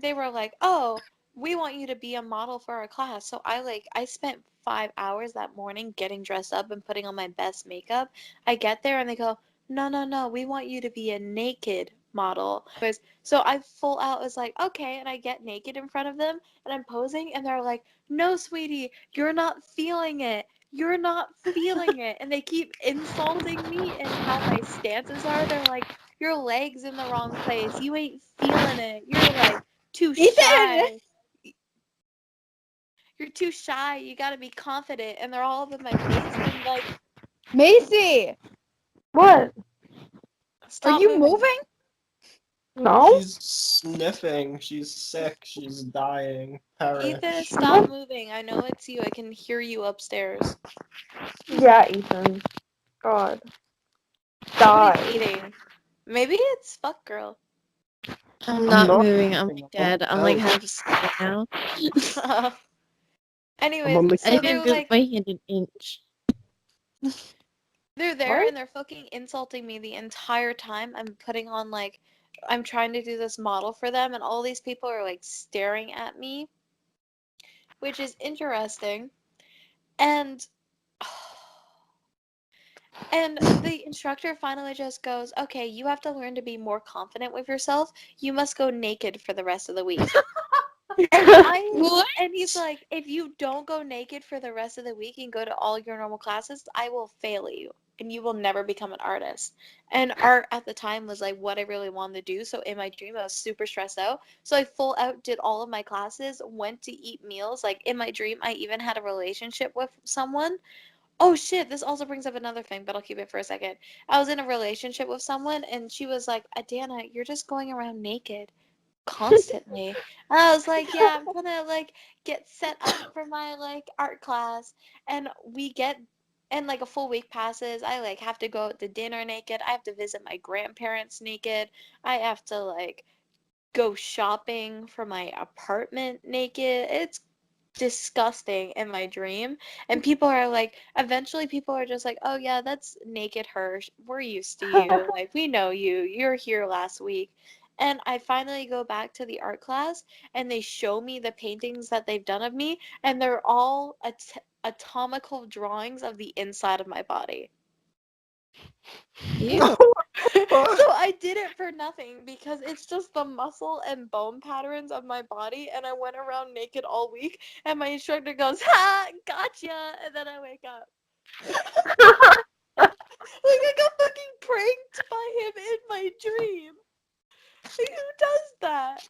they were like, "Oh, we want you to be a model for our class." So I spent 5 hours that morning getting dressed up and putting on my best makeup. I get there and they go, "No, no, no. We want you to be a naked model." So I full out was like, "Okay," and I get naked in front of them and I'm posing and they're like, "No, sweetie, you're not feeling it. You're not feeling it." And they keep insulting me and how my stances are. They're like, your leg's in the wrong place. You ain't feeling it. You're like too Ethan! shy. You're too shy. You gotta be confident. And they're all up in my face. And like, Macy! What? Are stop you moving. moving? No? She's sniffing. She's sick. She's dying. Ethan, Perish. stop moving. I know it's you. I can hear you upstairs. Yeah, Ethan. God. Somebody's Die. eating. Maybe it's fuck girl. I'm I'm not not moving. I'm moving. I'm dead. on the I'm like couch. half asleep now. I'm Anyways, on the I so couch. didn't they're move like, my hand an inch. they're there What? and they're fucking insulting me the entire time I'm putting on like I'm trying to do this model for them, and all these people are like staring at me, which is interesting. And and the instructor finally just goes, "Okay, you have to learn to be more confident with yourself. You must go naked for the rest of the week." What? And he's like, "If you don't go naked for the rest of the week and go to all your normal classes, I will fail you and you will never become an artist." And art at the time was like what I really wanted to do. So in my dream, I was super stressed out. So I full out did all of my classes, went to eat meals. Like in my dream, I even had a relationship with someone. Oh shit, this also brings up another thing, but I'll keep it for a second. I was in a relationship with someone and she was like, "Adana, you're just going around naked constantly." And I was like, "Yeah, I'm gonna like get set up for my like art class." And we get and like a full week passes. I like have to go out to dinner naked. I have to visit my grandparents naked. I have to like go shopping for my apartment naked. It's disgusting in my dream. And people are like, eventually people are just like, "Oh yeah, that's naked Hirsch. We're used to you. Like we know you. You're here last week." And I finally go back to the art class and they show me the paintings that they've done of me, and they're all atomical drawings of the inside of my body. Ew. So I did it for nothing because it's just the muscle and bone patterns of my body, and I went around naked all week, and my instructor goes, "Ha, gotcha," and then I wake up. Like I got fucking pranked by him in my dream. Like, who does that?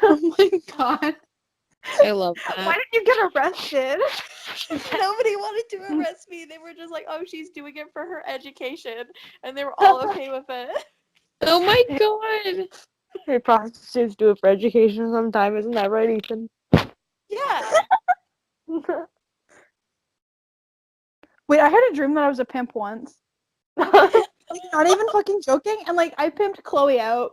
Oh my god. I love Why that. did you get arrested? Nobody wanted to arrest me. They were just like, "Oh, she's doing it for her education," and they were all okay with it. Oh my god. Hey, prostitutes do it for education sometime, isn't that right, Ethan? Yeah. Wait, I had a dream that I was a pimp once. Like, not even fucking joking. And like, I pimped Chloe out.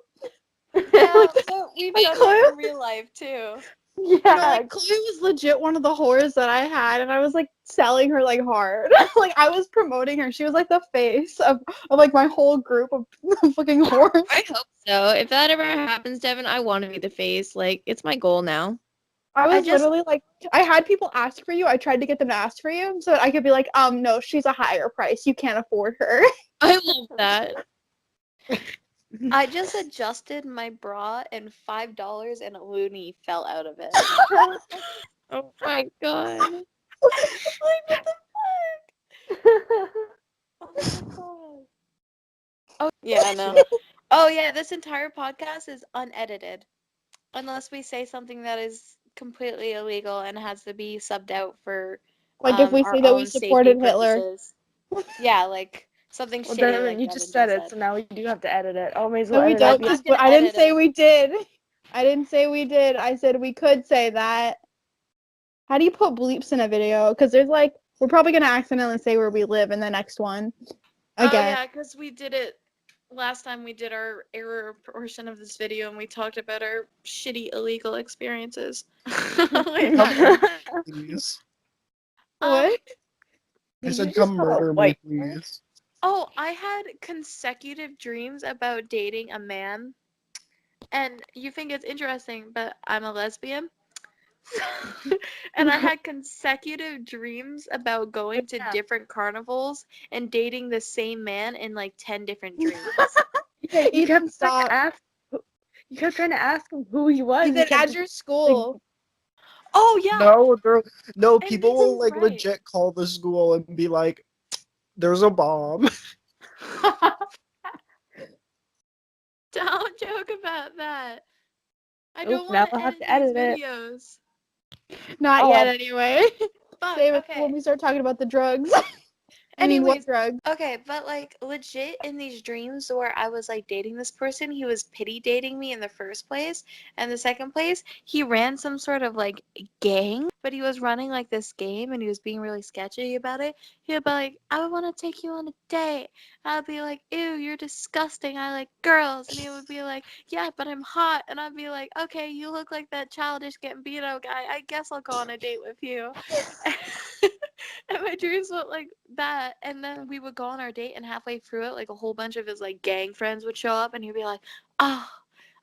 Yeah, so we've Like, done Chloe, that in real life too. no, Yeah. like Chloe was legit one of the whores that I had, and I was like selling her like hard. Like I was promoting her. She was like the face of like my whole group of fucking whores. I hope so. If that ever happens, Devin, I want to be the face. Like, it's my goal now. I I was just literally like, I had people ask for you. I tried to get them to ask for you so that I could be like, no, she's a higher price. You can't afford her. I love that. I just adjusted my bra and $5 and a loony fell out of it. Oh my god. Like, what the fuck? Oh my god. Oh yeah, no. Oh yeah, this entire podcast is unedited. Unless we say something that is completely illegal and has to be subbed out for Like if we our say that we own safety supported Hitler. purposes. Yeah, like something Well, shitty Devin, like you Devin just said just it, said. so now we do have to edit it. Oh, may as No, well we edit out don't. the. I'm Because gonna I didn't edit say it. we did. I didn't say we did. I said we could say that. How do you put bleeps in a video? Because there's like, we're probably gonna accidentally say where we live in the next one. Oh Again. yeah, because we did it last time we did our error portion of this video and we talked about our shitty illegal experiences. Like, Come okay. please. Um, What? I Did you said, just come call a murder me, white please. oh, I had consecutive dreams about dating a man. And you think it's interesting, but I'm a lesbian. And I had consecutive dreams about going to Yeah. different carnivals and dating the same man in like 10 different dreams. Yeah, you Ethan, kept trying to stop. ask. You kept trying to ask him who he was. Ethan, You kept at just, your school. Oh yeah, No, no, and people this will is like right. legit call the school and be like, "There's a bomb." Don't joke about that. I Oof, don't now want I'll to have edit to these edit it. videos. Not Oh, yet, anyway. Fuck, Save it for when okay. we start talking about the drugs. I mean, what Anyways, drugs? okay, but like legit in these dreams where I was like dating this person, he was pity dating me in the first place. And the second place, he ran some sort of like gang, but he was running like this game and he was being really sketchy about it. He would be like, "I would want to take you on a date." I'd be like, "Ew, you're disgusting. I like girls." And he would be like, "Yeah, but I'm hot." And I'd be like, "Okay, you look like that childish getting beat out guy. I guess I'll go on a date with you." And my dreams went like that, and then we would go on our date, and halfway through it, like a whole bunch of his like gang friends would show up, and he'd be like, "Oh,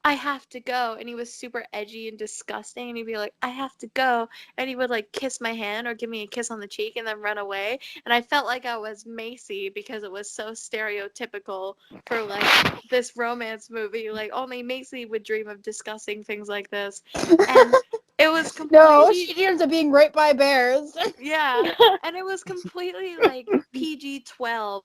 I have to go," and he was super edgy and disgusting, and he'd be like, "I have to go," and he would like kiss my hand or give me a kiss on the cheek and then run away, and I felt like I was Macey because it was so stereotypical for like this romance movie. Like only Macey would dream of disgusting things like this, and it was No, completely she dreams of being raped by bears. yeah, and it was completely like PG-12,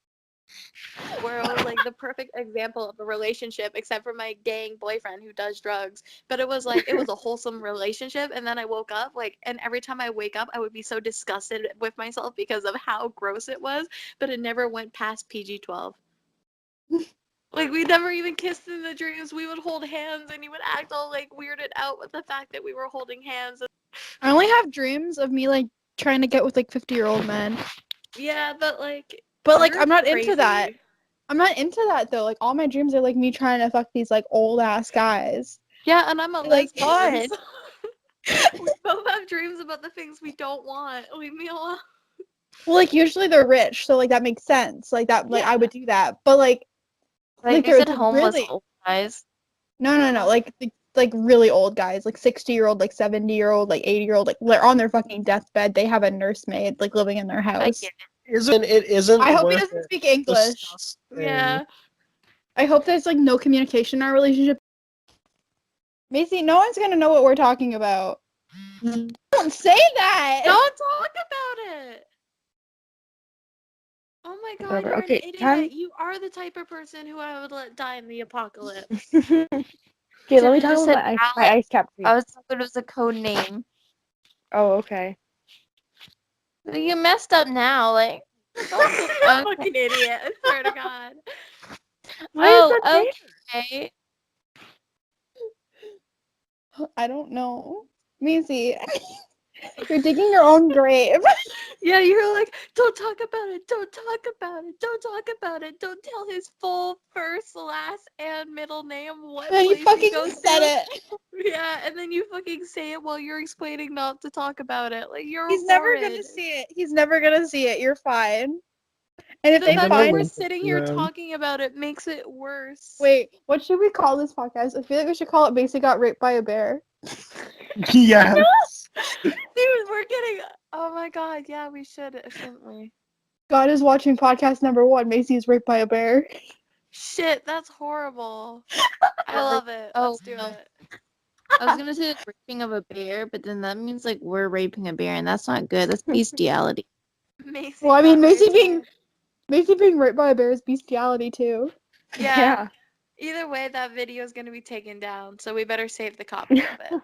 where it was like the perfect example of a relationship, except for my gang boyfriend who does drugs. But it was like it was a wholesome relationship, and then I woke up like, and every time I wake up, I would be so disgusted with myself because of how gross it was. But it never went past PG-12. Like we never even kissed in the dreams. We would hold hands, and he would act all like weirded out with the fact that we were holding hands. I only have dreams of me like trying to get with like 50-year-old men. Yeah, but like. But like You're I'm not into that. crazy. I'm not into that though. Like all my dreams are like me trying to fuck these like old ass guys. Yeah, and I'm a Like lesbian. fun. So we both have dreams about the things we don't want. Leave me alone. Well, like usually they're rich, so like that makes sense. Like that, like I would do that. But like Like you they're said, homeless really old guys. no. Like really old guys, like 60-year-old, like 70-year-old, like 80-year-old, like they're on their fucking deathbed. They have a nursemaid like living in their I house. get It isn't I hope he worth doesn't it. speak English. Disgusting. Yeah. I hope there's like no communication in our relationship. Macy, no one's gonna know what we're talking about. Don't say that. Don't talk about it. Oh my god, Whatever. you're Okay, an idiot. time. You are the type of person who I would let die in the apocalypse. Okay, let me Should've talk just about said my Alex. ice cap I dream. was thinking it was a code name. Oh, okay. You messed up now, like. Okay. Okay. Fucking idiot. I swear to God. Why is that Oh, there? okay. I don't know. Macy, you're digging your own grave. Yeah, you're like, don't talk about it. Don't talk about it. Don't talk about it. Don't tell his full first, last, and middle name. What And then you place he fucking goes said to. it. Yeah, and then you fucking say it while you're explaining not to talk about it. Like you're He's never horrid. gonna see it. He's never gonna see it. You're fine. And if The they fact gonna that we're find, listen sitting to here them. talking about it makes it worse. wait, what should we call this podcast? I feel like we should call it "Macy got raped by a bear." Yes. Dude, we're getting. Oh my god, yeah, we should, shouldn't we? God is watching podcast number 1. Macy is raped by a bear. Shit, that's horrible. I love it. Oh, Let's do no. it. I was gonna say the raping of a bear, but then that means like we're raping a bear, and that's not good. That's bestiality. Macy. Well, I mean, got raped Macy being raped by a bear is bestiality too. by- Yeah. Either way, that video is gonna be taken down, so we better save the copy of it.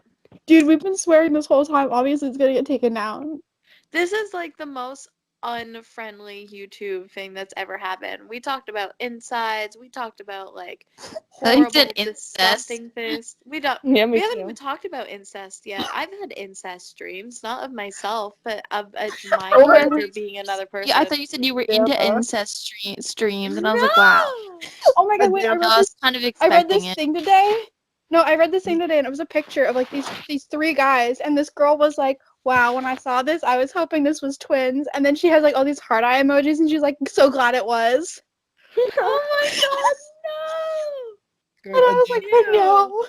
Dude, we've been swearing this whole time. Obviously, it's gonna get taken down. This is like the most unfriendly YouTube thing that's ever happened. We talked about insides. We talked about like thought you horrible, said incest. disgusting things. Yeah, We me haven't too. even talked about incest yet. I've had incest dreams, not of myself, but of my Oh, I character thought- being another person. Yeah, I thought you said you were Yeah. into incest streams, and I was like, wow. Oh my god, wait, I Goddamn. No, read I this was kind of I expecting read this it. thing today. No, I read this thing today, and it was a picture of like these 3 guys, and this girl was like, "Wow, when I saw this, I was hoping this was twins." And then she has like all these heart eye emojis, and she's like, "So glad it was." Oh my god, And I was like, "Oh no."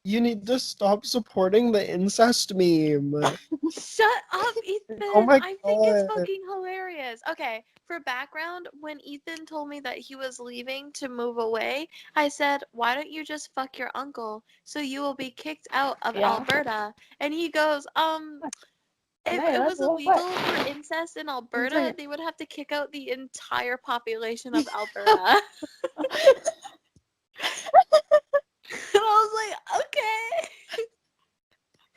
You need to stop supporting the incest meme. no! Shut up, Ethan. Oh my I think it's God. fucking hilarious. Okay, for background, when Ethan told me that he was leaving to move away, I said, "Why don't you just fuck your uncle so you will be kicked out of Yeah. Alberta?" And he goes, if Hey, it that's was what? illegal for incest in Alberta, Insane. they would have to kick out the entire population of Alberta. And I was like, okay.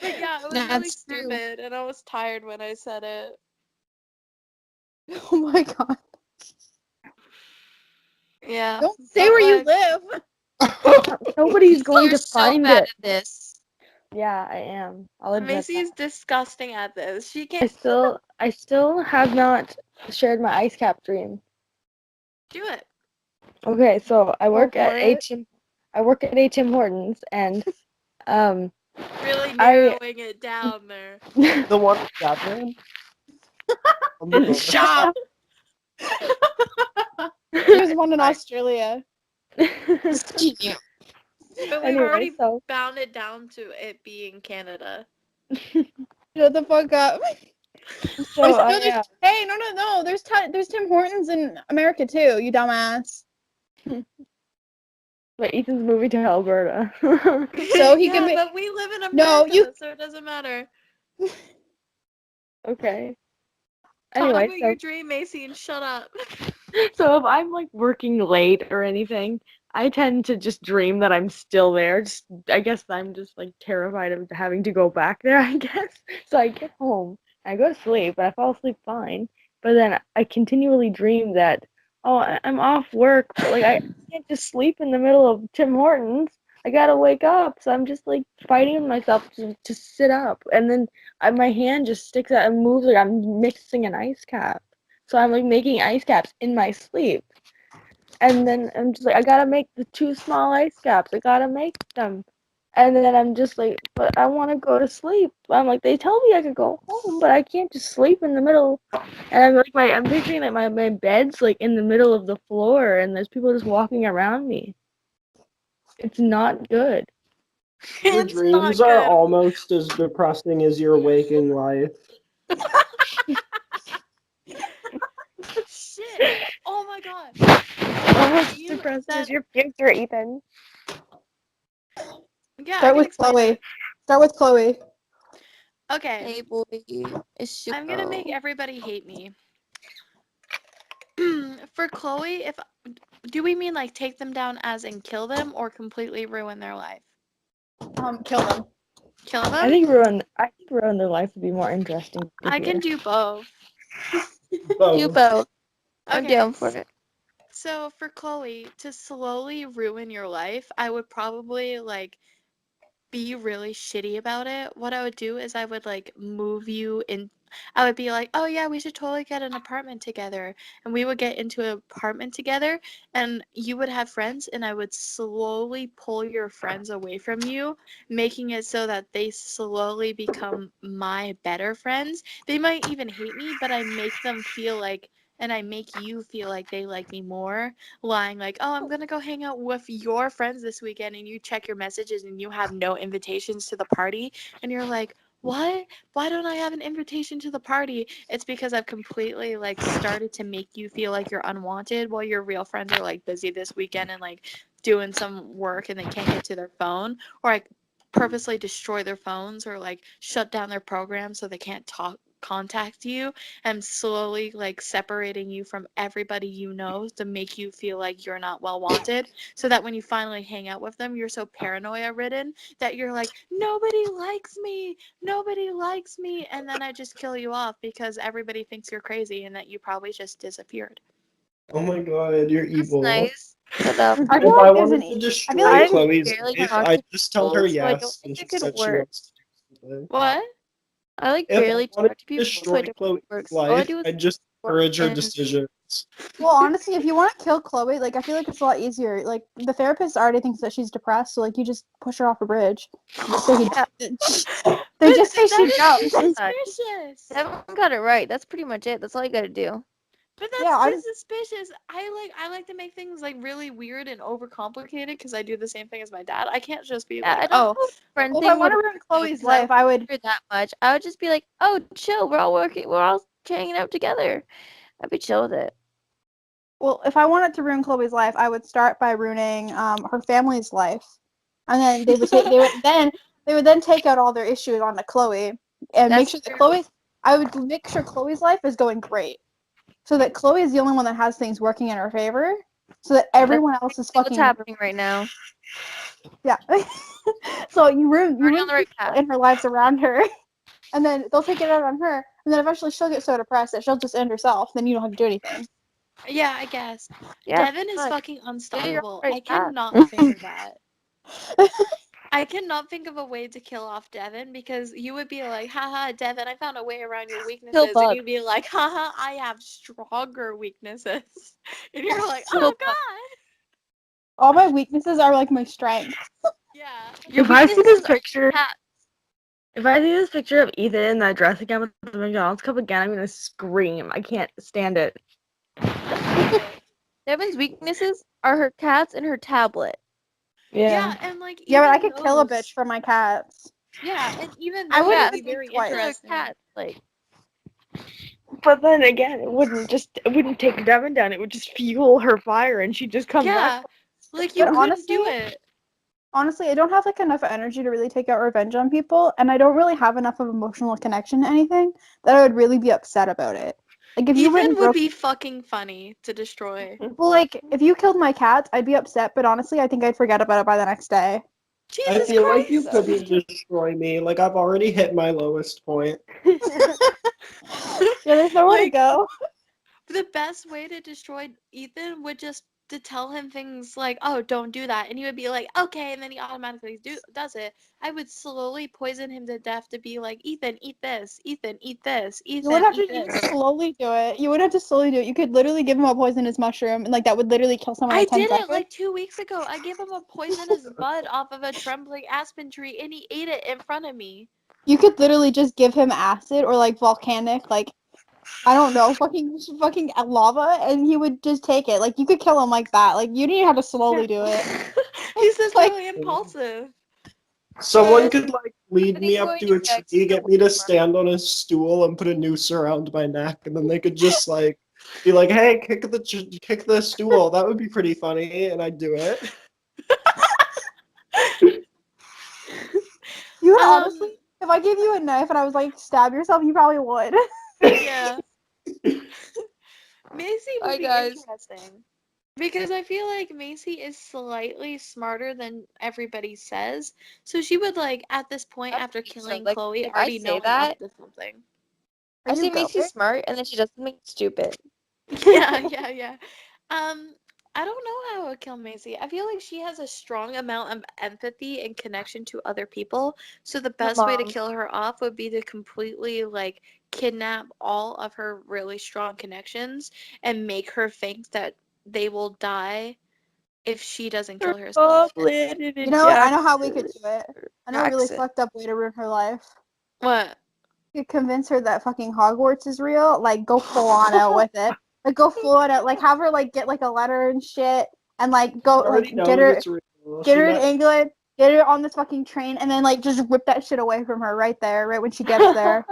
But yeah, it was really That's true. stupid, and I was tired when I said it. Oh my god. Yeah. Don't say but, where you like, live. Nobody's going You're to so find bad it. at this. Yeah, I am. I'll admit Macy's that. disgusting at this. She I can't still have not shared my ice cap dream. do it. Okay, so I work for at it. I work at a Tim Hortons, and Really I narrowing it down there. The one with Catherine? On the boat. Stop. There's one in Australia. Cute. But we've Anyway, already so bound it down to it being Canada. Shut the fuck up. so Wait, I no, hey, no. There's Tim Hortons in America too. You dumbass. but Ethan's moving to Alberta. So he yeah, can be. but we live in America, No, you. so it doesn't matter. Okay. Talk Anyway, about so your dream, Macy, and shut up. so if I'm like working late or anything, I tend to just dream that I'm still there. I guess I'm just like terrified of having to go back there, I guess. So I get home, I go to sleep, and I fall asleep fine. But then I continually dream that, oh, I'm off work, but like I can't just sleep in the middle of Tim Hortons. I gotta wake up. So I'm just like fighting with myself to sit up. And then my hand just sticks out and moves like I'm mixing an ice cap. So I'm like making ice caps in my sleep. And then I'm just like, I gotta make the 2 small ice caps. I gotta make them. And then I'm just like, but I want to go to sleep. I'm like, they tell me I could go home, but I can't just sleep in the middle. And I'm like, I'm picturing that my bed's like in the middle of the floor, and there's people just walking around me. It's not good. Your It's dreams not are good. almost as depressing as your waking life. Shit. Oh my god. Almost You depressing that as your future, Ethan. yeah, I Start can with explain Chloe. it. Start with Chloe. Okay. Hey boy, it's I'm gonna make Shuko. everybody hate me. For Chloe, if do we mean like take them down as in kill them or completely ruin their life? Kill them. Kill I them? think ruin their life would be more interesting to I hear. can do both. You Both. both. I'm Okay. down for it. So for Chloe, to slowly ruin your life, I would probably like be really shitty about it. What I would do is I would like move you in. I would be like, oh yeah, we should totally get an apartment together. And we would get into an apartment together and you would have friends and I would slowly pull your friends away from you, making it so that they slowly become my better friends. They might even hate me, but I make them feel like and I make you feel like they like me more, lying like, oh, I'm gonna go hang out with your friends this weekend, and you check your messages and you have no invitations to the party, and you're like, what? Why don't I have an invitation to the party? It's because I've completely like started to make you feel like you're unwanted while your real friends are like busy this weekend and like doing some work and they can't get to their phone, or I purposely destroy their phones or like shut down their programs so they can't contact you, and slowly like separating you from everybody you know to make you feel like you're not well wanted, so that when you finally hang out with them you're so paranoia ridden that you're like, nobody likes me, and then I just kill you off because everybody thinks you're crazy and that you probably just disappeared. Oh my god, you're That's evil. nice. But I If feel I like there's wanted an. to I feel destroy like I Chloe's barely life, talk to I'd just tell her people, so I don't yes, think and it she could said she work. wants to do something. What? I like If I barely wanted talk to to people, so I destroy don't think Chloe's it works. All I life, do is I'd just work encourage her and decisions. well, honestly, if you want to kill Chloe, like I feel like it's a lot easier. Like the therapist already thinks that she's depressed, so like you just push her off a bridge. Just say yeah, they just say That she is jumped. suspicious. everyone got it right. That's pretty much it. That's all you gotta do. But Yeah, that's I just suspicious. I like to make things like really weird and overcomplicated because I do the same thing as my dad. I can't just be Yeah, I like, don't oh, know if friend well, if I thing want would to work ruin though, Chloe's 'cause I life, I would. care that much. I would just be like, oh, chill. We're all hanging out together. I'd be chill with it. Well, if I wanted to ruin Chloe's life, I would start by ruining her family's life, and then they would then take out all their issues onto Chloe and make That's sure that true. Chloe. I would make sure Chloe's life is going great, so that Chloe is the only one that has things working in her favor, so that That's everyone else is what's fucking happening right now. yeah. So you Already on ruin the right people path. in her lives around her, and then they'll take it out on her, and then eventually she'll get so depressed that she'll just end herself. Then you don't have to do anything. yeah, I guess. Yeah, Devin is but fucking yeah, you're on unstoppable. the I right path. cannot figure that. I cannot think of a way to kill off Devin because you would be like, haha, Devin, I found a way around your Kill weaknesses. And bug. you'd be like, haha, I have stronger weaknesses. And you're like, Kill oh, bug. God. All my weaknesses are like my strengths. Yeah. Your If I see this weaknesses are picture, cats. If I see this picture of Ethan in that dress again with the McDonald's cup again, I'm gonna scream. I can't stand it. Devin's weaknesses are her cats and her tablet. Yeah, and like Yeah, but I even could kill a those- bitch for my cats. Yeah, and even I those wouldn't would be think very twice. Killer interesting. cats, like But then again, it wouldn't take Devin down. It would just fuel her fire, and she'd just come Yeah, back. like you But couldn't do honestly- it. Honestly, I don't have like enough energy to really take out revenge on people, and I don't really have enough of emotional connection to anything that I would really be upset about it. Like if you went Ethan and would broke, be fucking funny to destroy. well, like if you killed my cats, I'd be upset. But honestly, I think I'd forget about it by the next day. I Jesus feel like you Christ! couldn't destroy me. Like I've already hit my lowest point. Yeah, there's nowhere to Like- go. The best way to destroy Ethan would just to tell him things like, "Oh, don't do that," and he would be like, "Okay," and then he automatically does it. I would slowly poison him to death to be like, "Ethan, eat this. Ethan, eat this. You Ethan, would have eat to this." slowly do it. You would have to slowly do it. You could literally give him a poisonous mushroom, and like that would literally kill someone I in 10 did seconds. it like 2 weeks ago. I gave him a poisonous bud off of a trembling aspen tree, and he ate it in front of me. You could literally just give him acid or like volcanic, like I don't know, fucking lava, and he would just take it. Like you could kill him like that. Like you didn't have to slowly do it. He's just Like- really impulsive. Someone could like lead Somebody me up going to to a check tree, the get me to water. stand on a stool, and put a noose around my neck, and then they could just like be like, "Hey, kick the stool." That would be pretty funny, and I'd do it. You would Um, honestly, if I gave you a knife and I was like, stab yourself, you probably would. Yeah. Macy would Hi, be guys. interesting. Because I feel like Macy is slightly smarter than everybody says. So she would like at this point I after think so. killing Like, Chloe if I already say know him that- up to something. Are I you say Macy's going? smart, and then she does something stupid. Yeah. I don't know how I would kill Macy. I feel like she has a strong amount of empathy and connection to other people. So the best way to Mom. kill her off would be to completely like kidnap all of her really strong connections and make her think that they will die if she doesn't kill herself. You know, I know how we could do it. I know a really Jackson. fucked up way to ruin her life. What? You could convince her that fucking Hogwarts is real. Like, go full on out with it. Like, go full on out. Like, have her like get like a letter and shit, and like go I already like know get that her it's real. get She her in met- England, get her on this fucking train, and then like just rip that shit away from her right there, right when she gets there.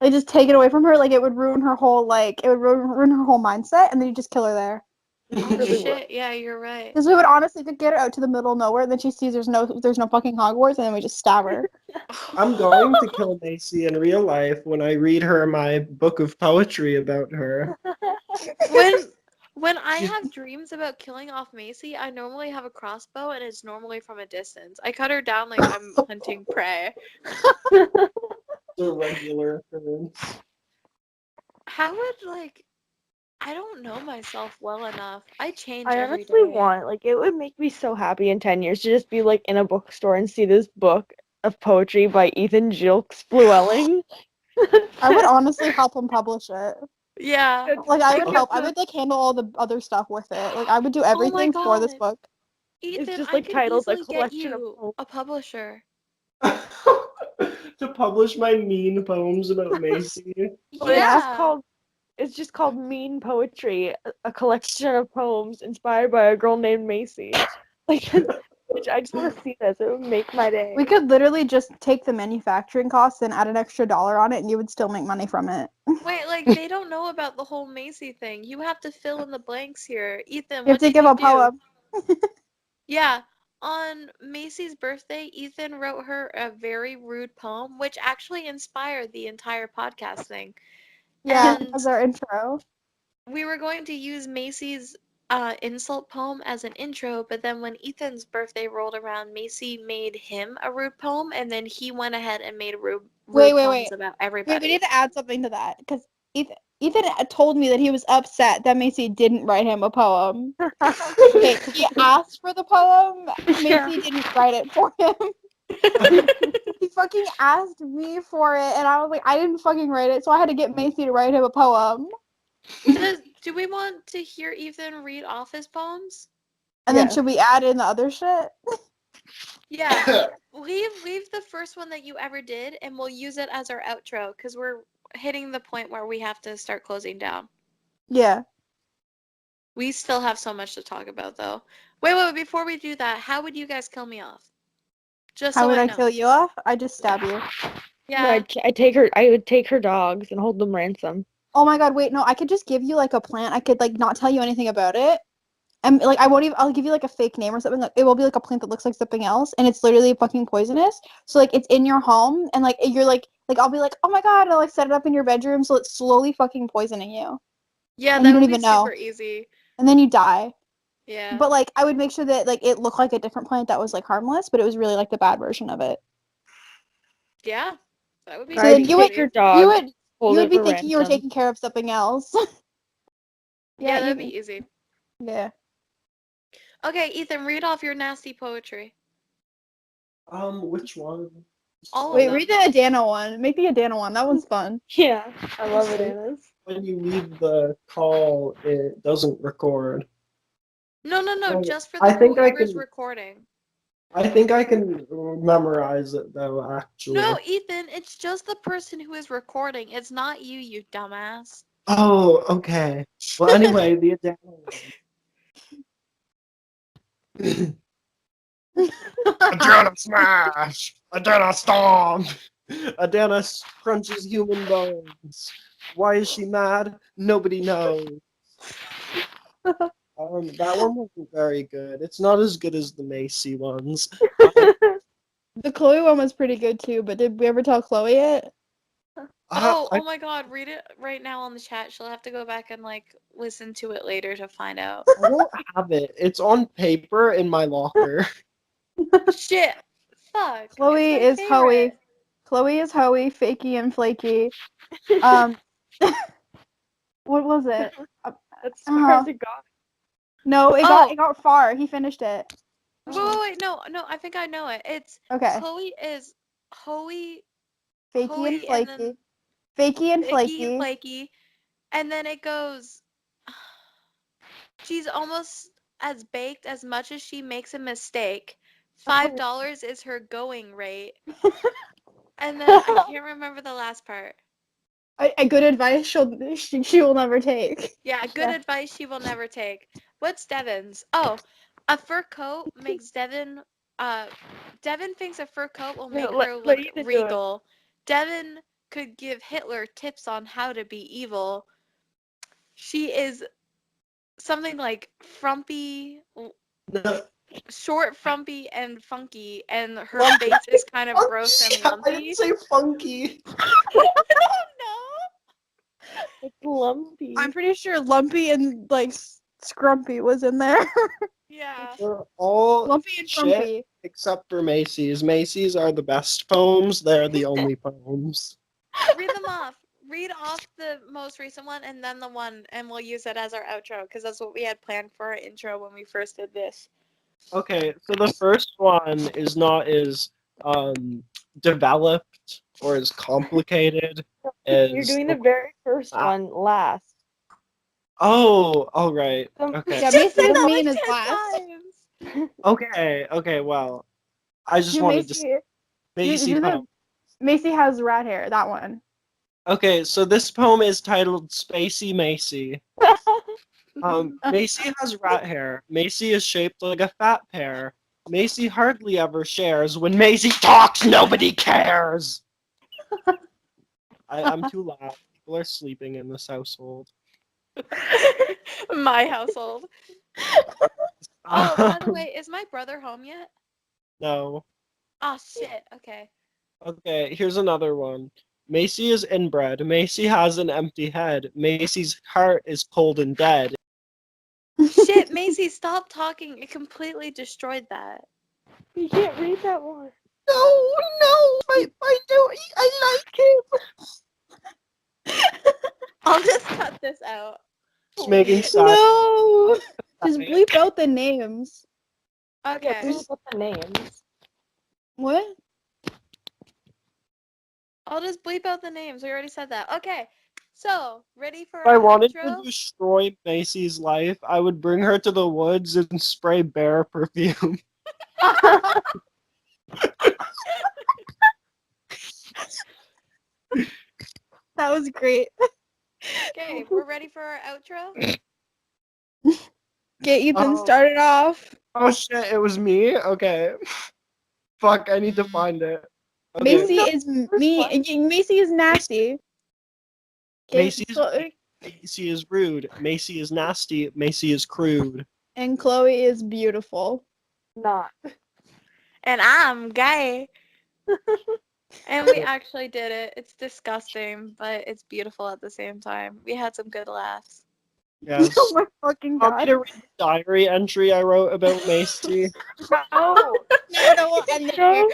Like just take it away from her. Like it would ruin her whole ruin her whole mindset, and then you just kill her there. Oh Really shit, yeah, you're right. Because we would honestly could get her out to the middle of nowhere, and then she sees there's no fucking Hogwarts, and then we just stab her. I'm going to kill Macy in real life when I read her my book of poetry about her. When I have dreams about killing off Macy, I normally have a crossbow and it's normally from a distance. I cut her down like I'm hunting prey. It's a regular occurrence. How would like I don't know myself well enough. I change I every honestly day. want, like, it would make me so happy in 10 years to just be, like, in a bookstore and see this book of poetry by Ethan Gilkes Fluelling. I would honestly help him publish it. Yeah. Like I would Okay. help. I would like handle all the other stuff with it. Like I would do everything for this God. book. Ethan, just, I like, could titled A easily get Collection of you Poems. a publisher. To publish my mean poems about Macy. But Yeah. it's just called Mean Poetry, a collection of poems inspired by a girl named Macey. Like, I just want to see this. It would make my day. We could literally just take the manufacturing costs and add an extra $1 on it, and you would still make money from it. Wait, like they don't know about the whole Macy thing. You have to fill in the blanks here. Ethan, You have what to did give you a do? poem. Yeah, on Macy's birthday, Ethan wrote her a very rude poem, which actually inspired the entire podcast thing. Yeah, And as our intro. we were going to use Macy's insult poem as an intro, but then when Ethan's birthday rolled around, Macy made him a rude poem, and then he went ahead and made rude poems about Wait, everybody. we need to add something to that because Ethan told me that he was upset that Macy didn't write him a poem. Okay, he asked for the poem. Yeah. Macy didn't write it for him. He fucking asked me for it, and I was like, I didn't fucking write it, so I had to get Macy to write him a poem. Do we want to hear Ethan read off his poems? And then Yeah. should we add in the other shit? Yeah. Leave the first one that you ever did, and we'll use it as our outro because we're hitting the point where we have to start closing down. Yeah. We still have so much to talk about, though. Wait, before we do that, how would you guys kill me off? Just How so would I I know. kill you off? I just stab you. No, Yeah. I would take her dogs and hold them ransom. Oh my god, wait, no, I could just give you like a plant. I could like not tell you anything about it. And like I won't even I'll give you like a fake name or something. Like it will be like a plant that looks like something else and it's literally fucking poisonous. So like it's in your home and like you're like I'll be like, "Oh my god," and I'll like set it up in your bedroom so it's slowly fucking poisoning you. Yeah, And you that don't would be even know. super easy. And then you die. Yeah. But like I would make sure that like it looked like a different plant that was like harmless, but it was really like the bad version of it. Yeah. That would be So I'd then pretty you would take easy. her you dogs, would hold you would it be for thinking you were ransom. taking care of something else. Yeah, that'd you be easy. yeah. Okay, Ethan, read off your nasty poetry. Which one? All of Wait, them. read the Adana one. Make the Adana one. That one's fun. Yeah, I love it, So Anna's. when you leave the call, it doesn't record. No, Okay, just for I the think I whoever's can. recording. I think I can memorize it though. Actually. No, Ethan, it's just the person who is recording. It's not you, you dumbass. Oh, okay. Well, anyway, the Adana one. Adana smash! Adana stomp! Adana crunches human bones. Why is she mad? Nobody knows. That one wasn't very good. It's not as good as the Macey ones. Um, The Chloe one was pretty good too, but did we ever tell Chloe it? Oh my god, read it right now on the chat. She'll have to go back and like listen to it later to find out. I don't have it. It's on paper in my locker. Shit. Fuck. Chloe It's my is Hoey. favorite. Chloe is Hoey, Fakey and Flaky. Um, what was it? That's as far Uh, as it got. no, Oh. it got far. He finished it. Wait, no, I think I know it. It's Okay. Chloe is Hoey, Fakey and and Flaky. then Fakey and Icky and Flaky. Flaky, and then it goes. She's almost as baked as much as she makes a mistake. $5 is her going rate. And then I can't remember the last part. A good advice she will never take. Yeah, good advice she will never take. What's Devin's? Oh, a fur coat makes Devin. Devin thinks a fur coat will make her let look Ethan do it. regal. Devin could give Hitler tips on how to be evil. She is something like frumpy, No, short, frumpy, and funky, and her Lumpy. face is kind of gross and I lumpy. didn't say funky. It's lumpy. I'm pretty sure Lumpy and like Scrumpy was in there. Yeah. They're all Lumpy and shit Scrumpy. except for Macy's. Macy's are the best poems. They're the only poems. Read them off. Read off the most recent one and then the one, and we'll use it as our outro because that's what we had planned for our intro when we first did this. Okay, so the first one is not as developed or as complicated as You're doing the very first one last. Oh, all right. Okay. Yeah, Just Macy say was that mean like as 10 last. times. Okay, well, I just Do wanted to Macy. say Macy Do the poem. Macy has rat hair. That one. Okay, so this poem is titled Spacey Macy. Macy has rat hair. Macy is shaped like a fat pear. Macy hardly ever shares. When Macy talks, nobody cares. I'm too loud. People are sleeping in this household. My household. Oh, by the way, is my brother home yet? No. Oh shit. Okay. Okay, here's another one. Macy is inbred. Macy has an empty head. Macy's heart is cold and dead. Shit, Macy, stop talking. It completely destroyed that. You can't read that one. No, I do. I like him. I'll just cut this out. It's making sad. No. Just bleep out the names. Okay. Who's with the names? What? I'll just bleep out the names. We already said that. Okay. So, ready for If I our wanted outro? to destroy Macy's life, I would bring her to the woods and spray bear perfume. That was great. Okay, we're ready for our outro. Get Ethan Oh. started off. Oh shit, it was me? Okay. Fuck, I need to find it. Okay. Macy is Macy is nasty. Okay, Macy is rude. Macy is nasty. Macy is crude. and Chloe is beautiful. Not. And I'm gay. And we actually did it. It's disgusting, but it's beautiful at the same time. We had some good laughs. Yes. Oh my fucking Want me god. to read the diary entry I wrote about Macy? No. No, I don't want to end it here.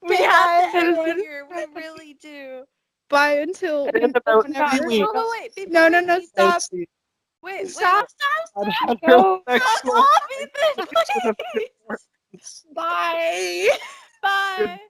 We Okay, have to bye. end everyone. it here. We really do. Bye until In about whenever. 3 weeks. Oh, wait. Before No, we no, no, leave- stop. Macy. Wait, Stop. I'd had No. no sexual Ethan, relations with a please. few Bye. Bye.